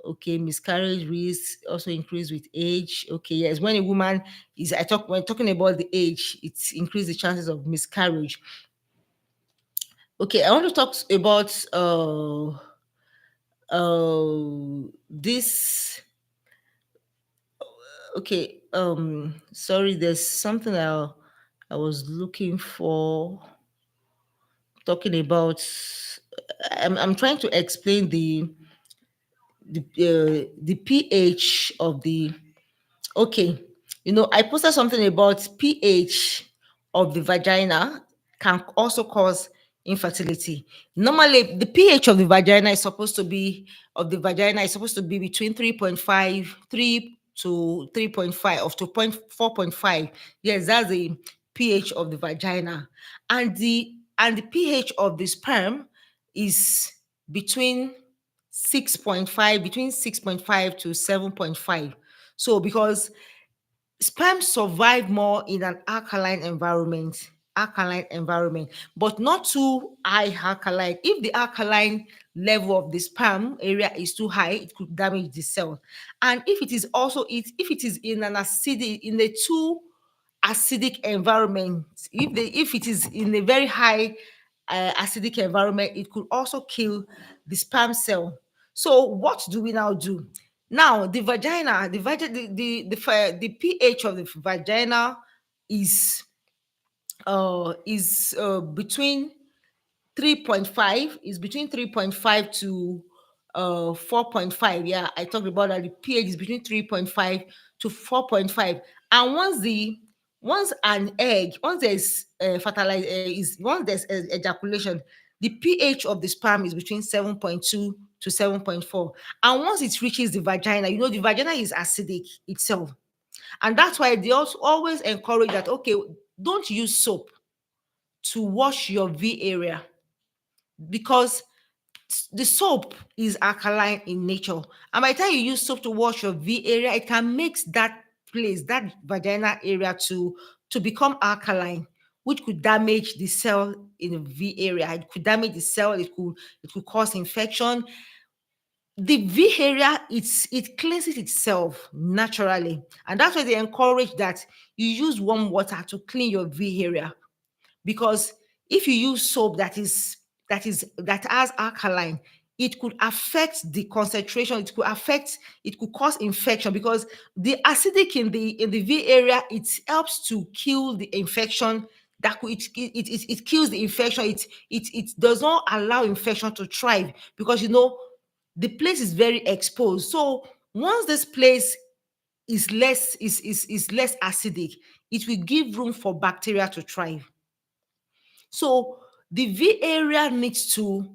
Okay, miscarriage risk also increase with age. Okay, yes, when a woman is, I talk when talking about the age, it's increase the chances of miscarriage. Okay, I want to talk about this. Okay, sorry, there's something I was looking for, talking about. I'm trying to explain the pH of the. Okay, I posted something about pH of the vagina can also cause infertility. Normally, the pH of the vagina is supposed to be between 3.5, 3 to 3.5, of to 4.5. Yes, that's the pH of the vagina, and the pH of the sperm is between 6.5 to 7.5. So because sperm survive more in an alkaline environment, but not too high alkaline. If the alkaline level of the sperm area is too high, it could damage the cell. And if it is in an acidic, in a too acidic environment, if it is in a very high acidic environment, it could also kill the sperm cell. So what do we now do? Now the vagina, the pH of the vagina is between 3.5 to 4.5. Yeah, I talked about that. The pH is between 3.5 to 4.5. And once there's fertilize is once there's ejaculation, the pH of the sperm is between 7.2 to 7.4. And once it reaches the vagina, the vagina is acidic itself. And that's why they also always encourage that, okay, don't use soap to wash your V area, because the soap is alkaline in nature. And by the time you use soap to wash your V area, it can mix that vagina area to become alkaline, which could damage the cell in the V area. It could damage the cell, it could cause infection. The V area, it cleanses itself naturally. And that's why they encourage that you use warm water to clean your V area, because if you use soap that has alkaline, it could affect the concentration, it could cause infection, because the acidic in the V area, it helps to kill the infection. That could it kills the infection. It does not allow infection to thrive, because the place is very exposed. So once this place is less acidic, it will give room for bacteria to thrive. So the V area needs to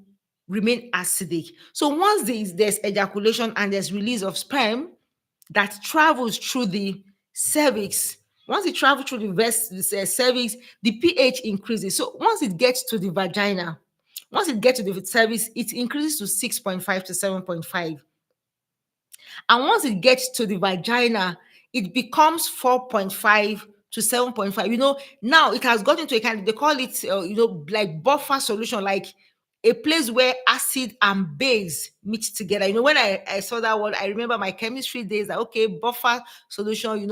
remain acidic. So once there's ejaculation and there's release of sperm that travels through the cervix, once it travels through the cervix, the pH increases. So once it gets to the vagina, once it gets to the cervix, it increases to 6.5 to 7.5. And once it gets to the vagina, it becomes 4.5 to 7.5. Now it has gotten to a kind, they call it, like buffer solution, like a place where acid and base meet together. When I saw that word, I remember my chemistry days, that, okay, buffer solution,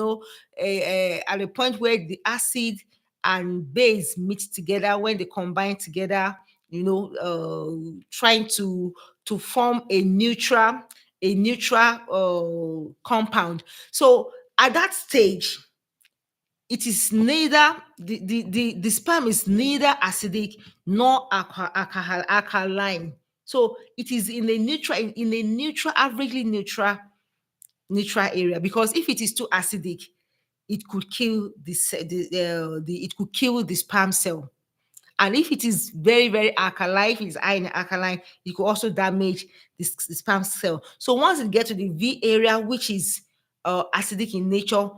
at a point where the acid and base meet together, when they combine together, trying to form a neutral compound. So at that stage, it is neither the sperm is neither acidic nor alkaline. So it is in a neutral, averagely neutral area, because if it is too acidic, it could kill it could kill the sperm cell. And if it is very, very alkaline, if it's high in alkaline, it could also damage the sperm cell. So once it gets to the V area, which is acidic in nature,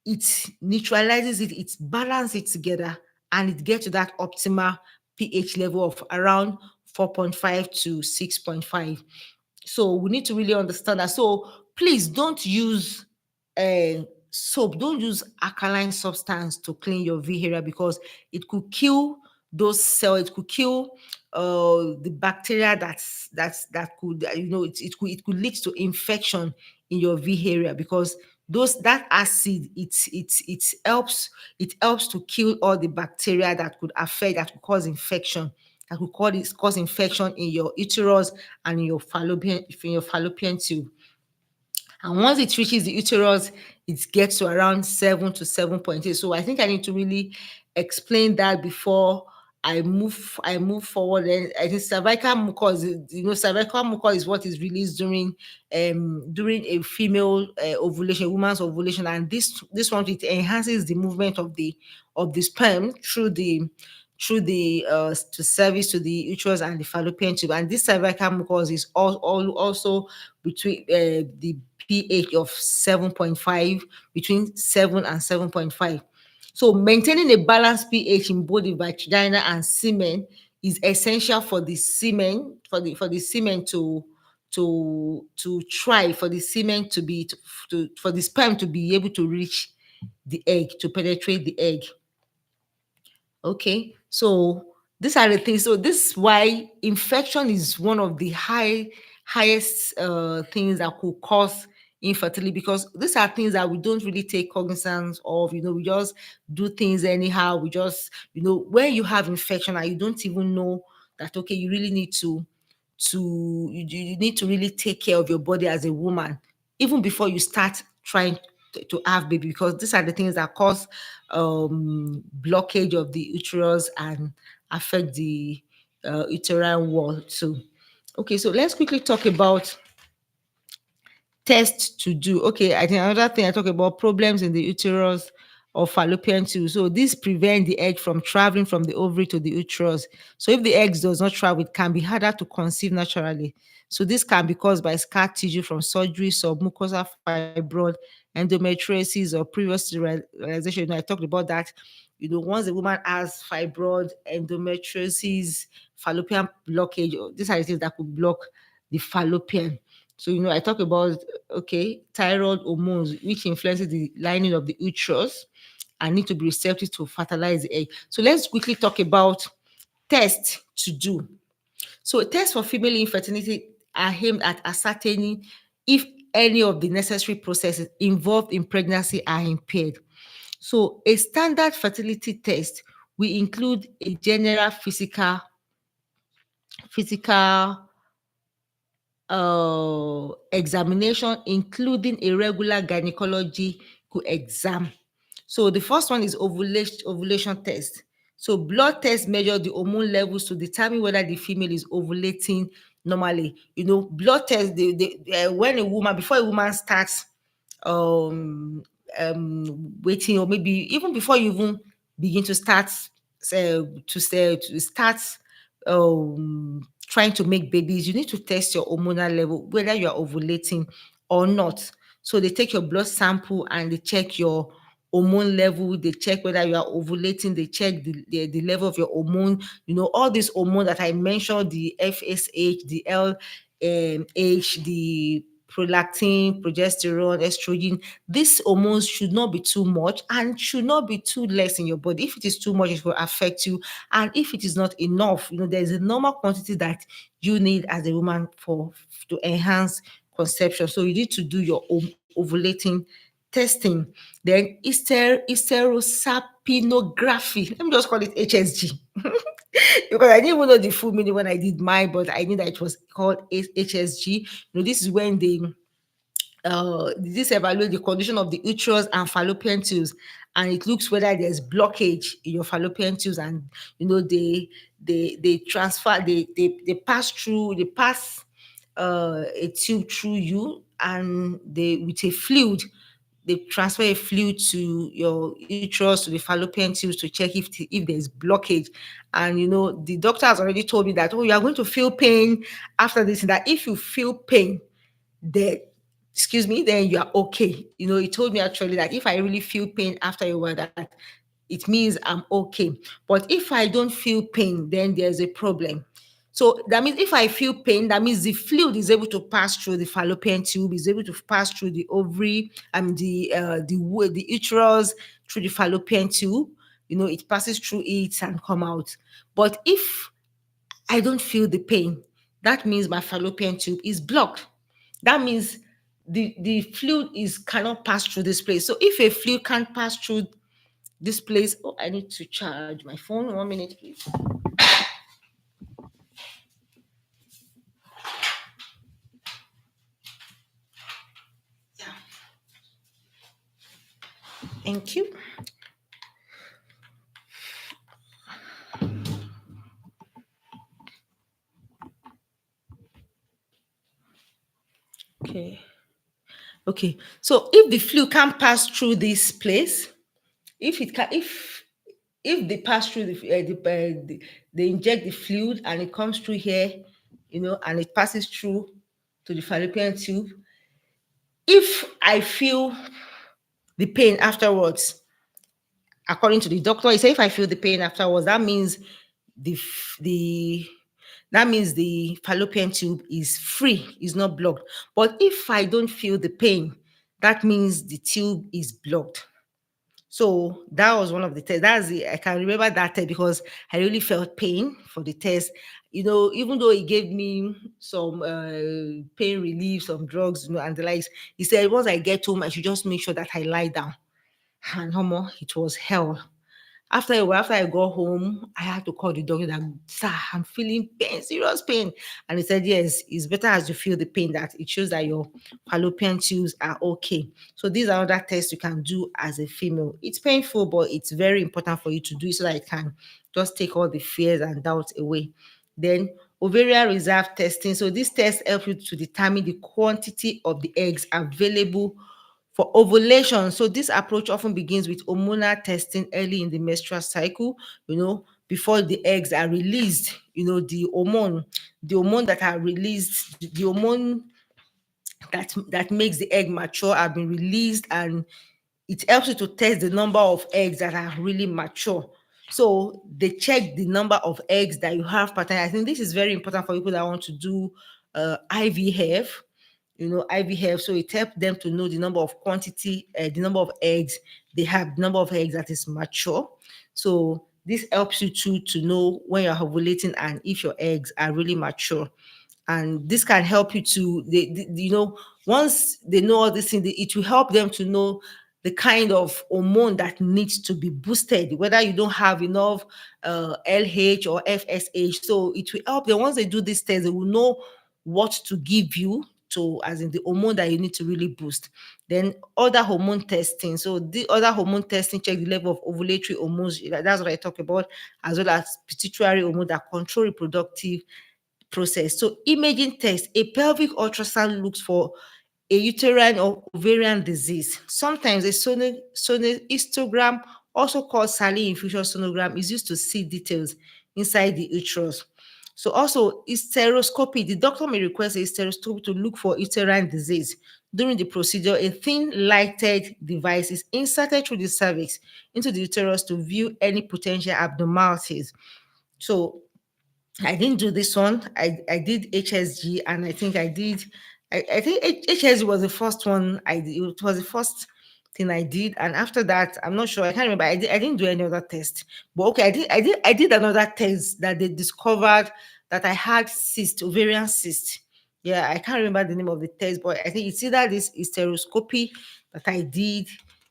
it neutralizes it, it balances it together, and it gets to that optimal pH level of around 4.5 to 6.5. So we need to really understand that. So please don't use soap, don't use alkaline substance to clean your V area, because it could kill those cells. It could kill the bacteria that could it could lead to infection in your V area, because those that acid, it helps to kill all the bacteria that could affect, that could cause infection, that could cause infection in your uterus and in your fallopian tube. And once it reaches the uterus, it gets to around 7 to 7.8. So I think I need to really explain that before I move forward. And I think cervical mucus, cervical mucus is what is released during a female ovulation, woman's ovulation, and this one, it enhances the movement of the sperm through the to service to the uterus and the fallopian tube. And this cervical mucus is also between the pH of 7.5, between 7 and 7.5. So maintaining a balanced pH in both the vagina and semen is essential for the semen, for the semen to try, for the semen for the sperm to be able to reach the egg, to penetrate the egg. Okay, so these are the things. So this is why infection is one of the highest things that could cause infertility, because these are things that we don't really take cognizance of. We just do things anyhow. We just, when you have infection and you don't even know that, okay, you really need you need to really take care of your body as a woman, even before you start trying to have baby, because these are the things that cause blockage of the uterus and affect the uterine wall too. Okay, so let's quickly talk about test to do. Okay, I think another thing I talk about, problems in the uterus or fallopian tube. So this prevent the egg from traveling from the ovary to the uterus. So if the eggs does not travel, it can be harder to conceive naturally. So this can be caused by scar tissue from surgery, submucosal fibroid, endometriosis, or previous sterilization. I talked about that. Once a woman has fibroid, endometriosis, fallopian blockage, these are the things that could block the fallopian. So, I talk about, okay, thyroid hormones, which influences the lining of the uterus and need to be receptive to fertilize the egg. So let's quickly talk about tests to do. So tests for female infertility are aimed at ascertaining if any of the necessary processes involved in pregnancy are impaired. So a standard fertility test will include a general physical examination, including a regular gynecological exam. So the first one is ovulation test. So blood tests measure the hormone levels to determine whether the female is ovulating normally. Blood tests, when before a woman starts um waiting, or maybe even before you even begin to start trying to make babies, you need to test your hormonal level, whether you are ovulating or not. So they take your blood sample and they check your hormone level, they check whether you are ovulating, they check the level of your hormone, all these hormones that I mentioned, the FSH, the LH, the prolactin, progesterone, estrogen. These hormones should not be too much and should not be too less in your body. If it is too much, it will affect you. And if it is not enough, there's a normal quantity that you need as a woman to enhance conception. So you need to do your ovulating testing. Then hysterosapinography. Let me just call it HSG. Because I didn't even know the full meaning when I did mine, but I knew that it was called HSG. This is when this evaluate the condition of the uterus and fallopian tubes, and it looks whether there's blockage in your fallopian tubes, and they transfer, they pass a tube through you, and they, with a fluid, they transfer a fluid to your uterus, to the fallopian tubes, to check if there's blockage. And the doctor has already told me that, oh, you are going to feel pain after this, and that if you feel pain, then then you are okay. He told me actually that if I really feel pain after a while, that it means I'm okay. But if I don't feel pain, then there's a problem. So that means if I feel pain, that means the fluid is able to pass through the fallopian tube, is able to pass through the ovary and the uterus, through the fallopian tube. it passes through it and come out. But if I don't feel the pain, that means my fallopian tube is blocked. That means the fluid is cannot pass through this place. So if a fluid can't pass through this place, oh, I need to charge my phone. 1 minute, please. Thank you. Okay. Okay. So if the fluid can't pass through this place, if it can, if they pass through they inject the fluid and it comes through here, and it passes through to the fallopian tube. If I feel the pain afterwards, according to the doctor, he said if I feel the pain afterwards, that means the f- the that means the fallopian tube is free, is not blocked. But if I don't feel the pain, that means the tube is blocked. So that was one of the tests. I can remember that test because I really felt pain for the test. Even though he gave me some pain relief, some drugs, and the likes, he said once I get home, I should just make sure that I lie down. And homo, it was hell. After a while, after I got home, I had to call the doctor that, sir, I'm feeling pain, serious pain. And he said, yes, it's better as you feel the pain that it shows that your fallopian tubes are okay. So these are other tests you can do as a female. It's painful, but it's very important for you to do it so that it can just take all the fears and doubts away. Then ovarian reserve testing. So this test helps you to determine the quantity of the eggs available for ovulation. So this approach often begins with hormonal testing early in the menstrual cycle, before the eggs are released. The hormone that are released, the hormone that makes the egg mature have been released, and it helps you to test the number of eggs that are really mature. So they check the number of eggs that you have per time. I think this is very important for people that want to do IVF. IVF. So it helps them to know the number of quantity, the number of eggs they have, the number of eggs that is mature. So this helps you to know when you're ovulating and if your eggs are really mature. And this can help you to once they know all these things, it will help them to know the kind of hormone that needs to be boosted, whether you don't have enough LH or FSH. So it will help them. Once they do this test, they will know what to give you to, as in the hormone that you need to really boost. Then other hormone testing. So the other hormone testing check the level of ovulatory hormones. That's what I talk about, as well as pituitary hormone that control reproductive process. So imaging test, a pelvic ultrasound looks for a uterine or ovarian disease. Sometimes a histogram, also called saline infusion sonogram, is used to see details inside the uterus. So also hysteroscopy, the doctor may request a hysteroscopy to look for uterine disease. During the procedure, a thin lighted device is inserted through the cervix into the uterus to view any potential abnormalities. So I didn't do this one. I did HSG, and I think I think HSG was the first one I did. It was the first thing I did. And after that, I'm not sure. I can't remember. I didn't do any other test. But okay, I did another test that they discovered that I had cyst, ovarian cyst. Yeah, I can't remember the name of the test, but I think it's either this hysteroscopy that I did.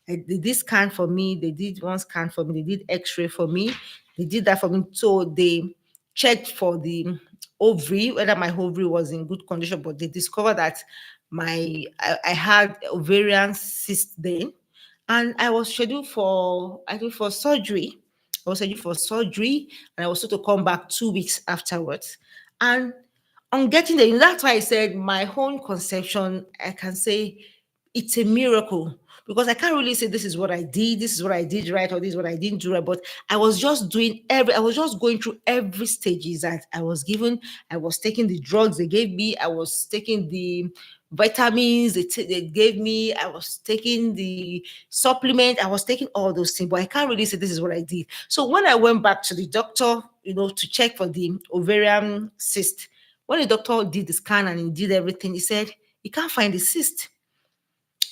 They did scan for me. They did one scan for me. They did X-ray for me. They did that for me. So they checked for the ovary, whether my ovary was in good condition, but they discovered that I had ovarian cyst then, and I was scheduled for, I think, for surgery. I was scheduled for surgery, and I was supposed to come back 2 weeks afterwards. And on getting there, that's why I said my own conception, I can say it's a miracle, because I can't really say this is what I did, this is what I did right, or this is what I didn't do right. But I was just going through every stages that I was given. I was taking the drugs they gave me, I was taking the vitamins they gave me, I was taking the supplement, I was taking all those things, but I can't really say this is what I did. So when I went back to the doctor, to check for the ovarian cyst, when the doctor did the scan and he did everything, he said he can't find the cyst.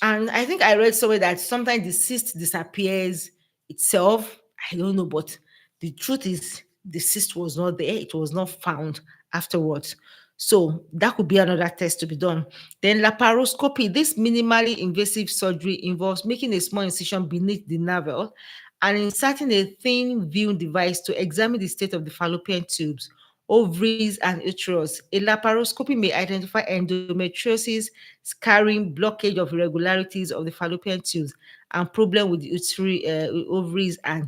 And I think I read somewhere that sometimes the cyst disappears itself. I don't know, but the truth is the cyst was not there. It was not found afterwards. So that could be another test to be done. Then laparoscopy. This minimally invasive surgery involves making a small incision beneath the navel and inserting a thin viewing device to examine the state of the fallopian tubes, ovaries, and uterus. A laparoscopy may identify endometriosis, scarring, blockage of irregularities of the fallopian tubes, and problem with the ovaries and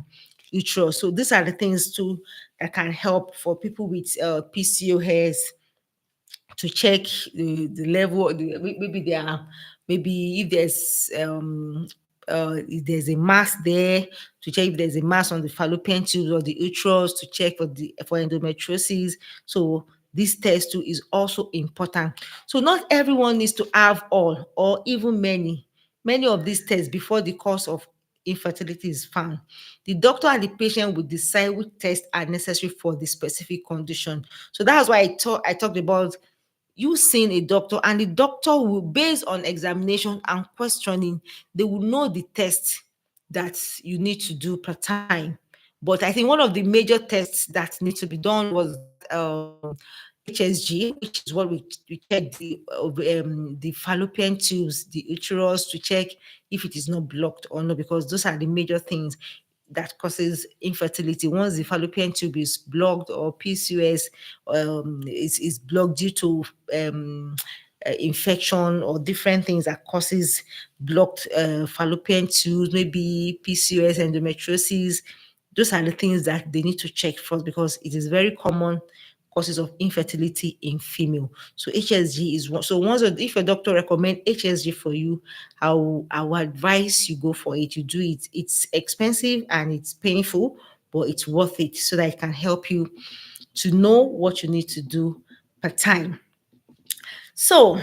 uterus. So these are the things too that can help for people with PCOS to check the level, maybe there are, maybe if there's a mass there, to check if there's a mass on the fallopian tubes or the uterus, to check for endometriosis. So this test too is also important. So not everyone needs to have all or even many of these tests before the cause of infertility is found. The doctor and the patient will decide which tests are necessary for the specific condition. So that's why I talked about you seeing a doctor, and the doctor will, based on examination and questioning, they will know the test that you need to do per time. But I think one of the major tests that need to be done was that HSG, which is what we check the fallopian tubes, the uterus, to check if it is not blocked or not, because those are the major things that causes infertility. Once the fallopian tube is blocked, or PCOS is blocked due to infection or different things that causes blocked fallopian tubes, maybe PCOS, endometriosis, those are the things that they need to check first, because it is very common causes of infertility in female. So HSG is one. So if a doctor recommend HSG for you, I will advise you go for it. You do it. It's expensive and it's painful, but it's worth it, so that it can help you to know what you need to do per time. So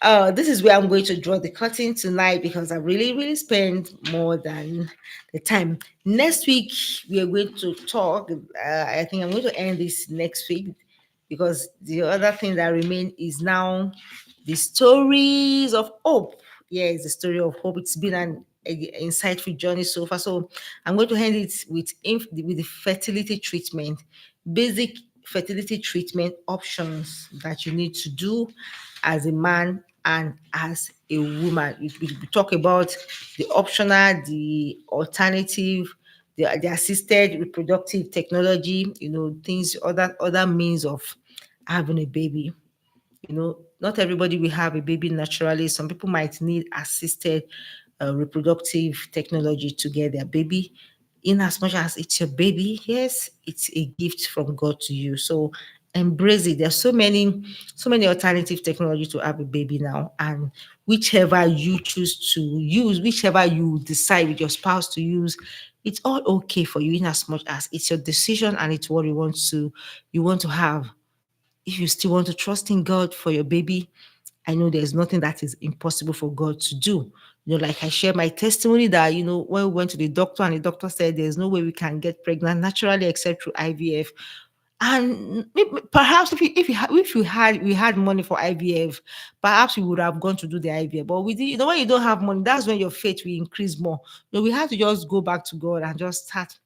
this is where I'm going to draw the curtain tonight, because I really spent more than the time. Next week, we are going to talk. I think I'm going to end this next week, because the other thing that remains is now the stories of hope. Yeah, it's the story of hope. It's been an insightful journey so far. So I'm going to end it with the fertility treatment, basic fertility treatment options that you need to do as a man and as a woman. We talk about the optional, the alternative, the assisted reproductive technology, things, other means of having a baby. Not everybody will have a baby naturally. Some people might need assisted reproductive technology to get their baby. In as much as it's your baby, yes, it's a gift from God to you. So embrace it. There's so many alternative technology to have a baby now, and whichever you choose to use, whichever you decide with your spouse to use, it's all okay for you, in as much as it's your decision and it's what you want to have. If you still want to trust in God for your baby, I know there's nothing that is impossible for God to do. Like I share my testimony that, when we went to the doctor, and the doctor said there's no way we can get pregnant naturally except through IVF. And perhaps if we had money for IVF, perhaps we would have gone to do the IVF. But we did, when you don't have money, that's when your faith will increase more. We have to just go back to God and just start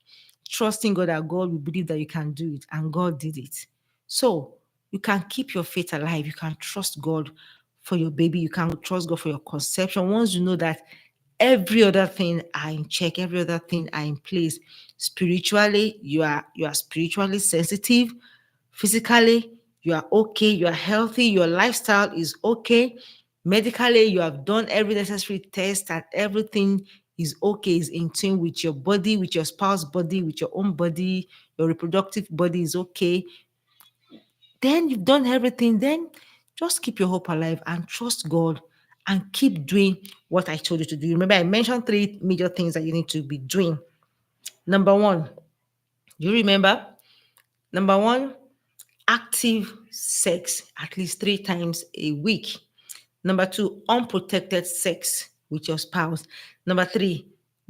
trusting God, that God will believe that you can do it, and God did it. So you can keep your faith alive. You can trust God for your baby. You can trust God for your conception. Once you know that every other thing are in check, every other thing are in place. Spiritually, you are spiritually sensitive. Physically, you are okay. You are healthy. Your lifestyle is okay. Medically, you have done every necessary test, and everything is okay, is in tune with your body, with your spouse body, with your own body. Your reproductive body is okay. Then you've done everything. Then just keep your hope alive and trust God, and keep doing what I told you to do. Remember, I mentioned three major things that you need to be doing. Number one, you remember? Number one, active sex at least 3 times a week. Number two, unprotected sex with your spouse. Number three,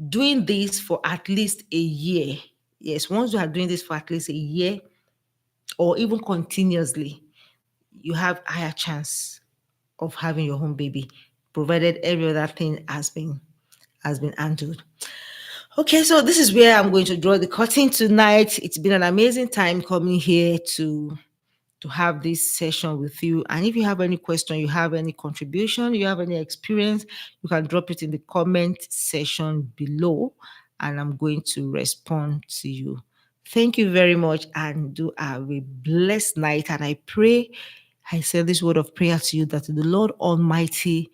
doing this for at least a year. Yes, once you are doing this for at least a year, or even continuously, you have higher chance of having your home baby, provided every other thing has been handled. Okay, so this is where I'm going to draw the curtain tonight. It's been an amazing time coming here to have this session with you. And if you have any question, you have any contribution, you have any experience, you can drop it in the comment section below, and I'm going to respond to you. Thank you very much, and do have a blessed night. And I pray, I say this word of prayer to you, that the Lord Almighty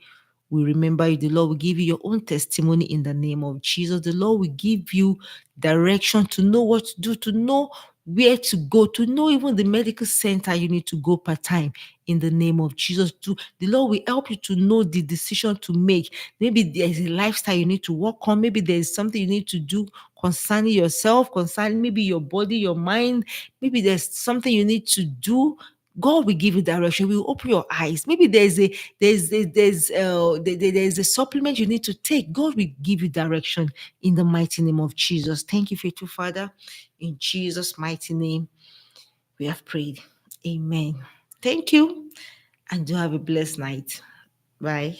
will remember you. The Lord will give you your own testimony in the name of Jesus. The Lord will give you direction to know what to do, to know where to go, to know even the medical center you need to go part time in the name of Jesus. The Lord will help you to know the decision to make. Maybe there's a lifestyle you need to work on. Maybe there's something you need to do concerning yourself, concerning maybe your body, your mind. Maybe there's something you need to do. God will give you direction. Will open your eyes. Maybe there's a supplement you need to take. God will give you direction in the mighty name of Jesus. Thank you, faithful Father. In Jesus' mighty name, we have prayed. Amen. Thank you, and do have a blessed night. Bye.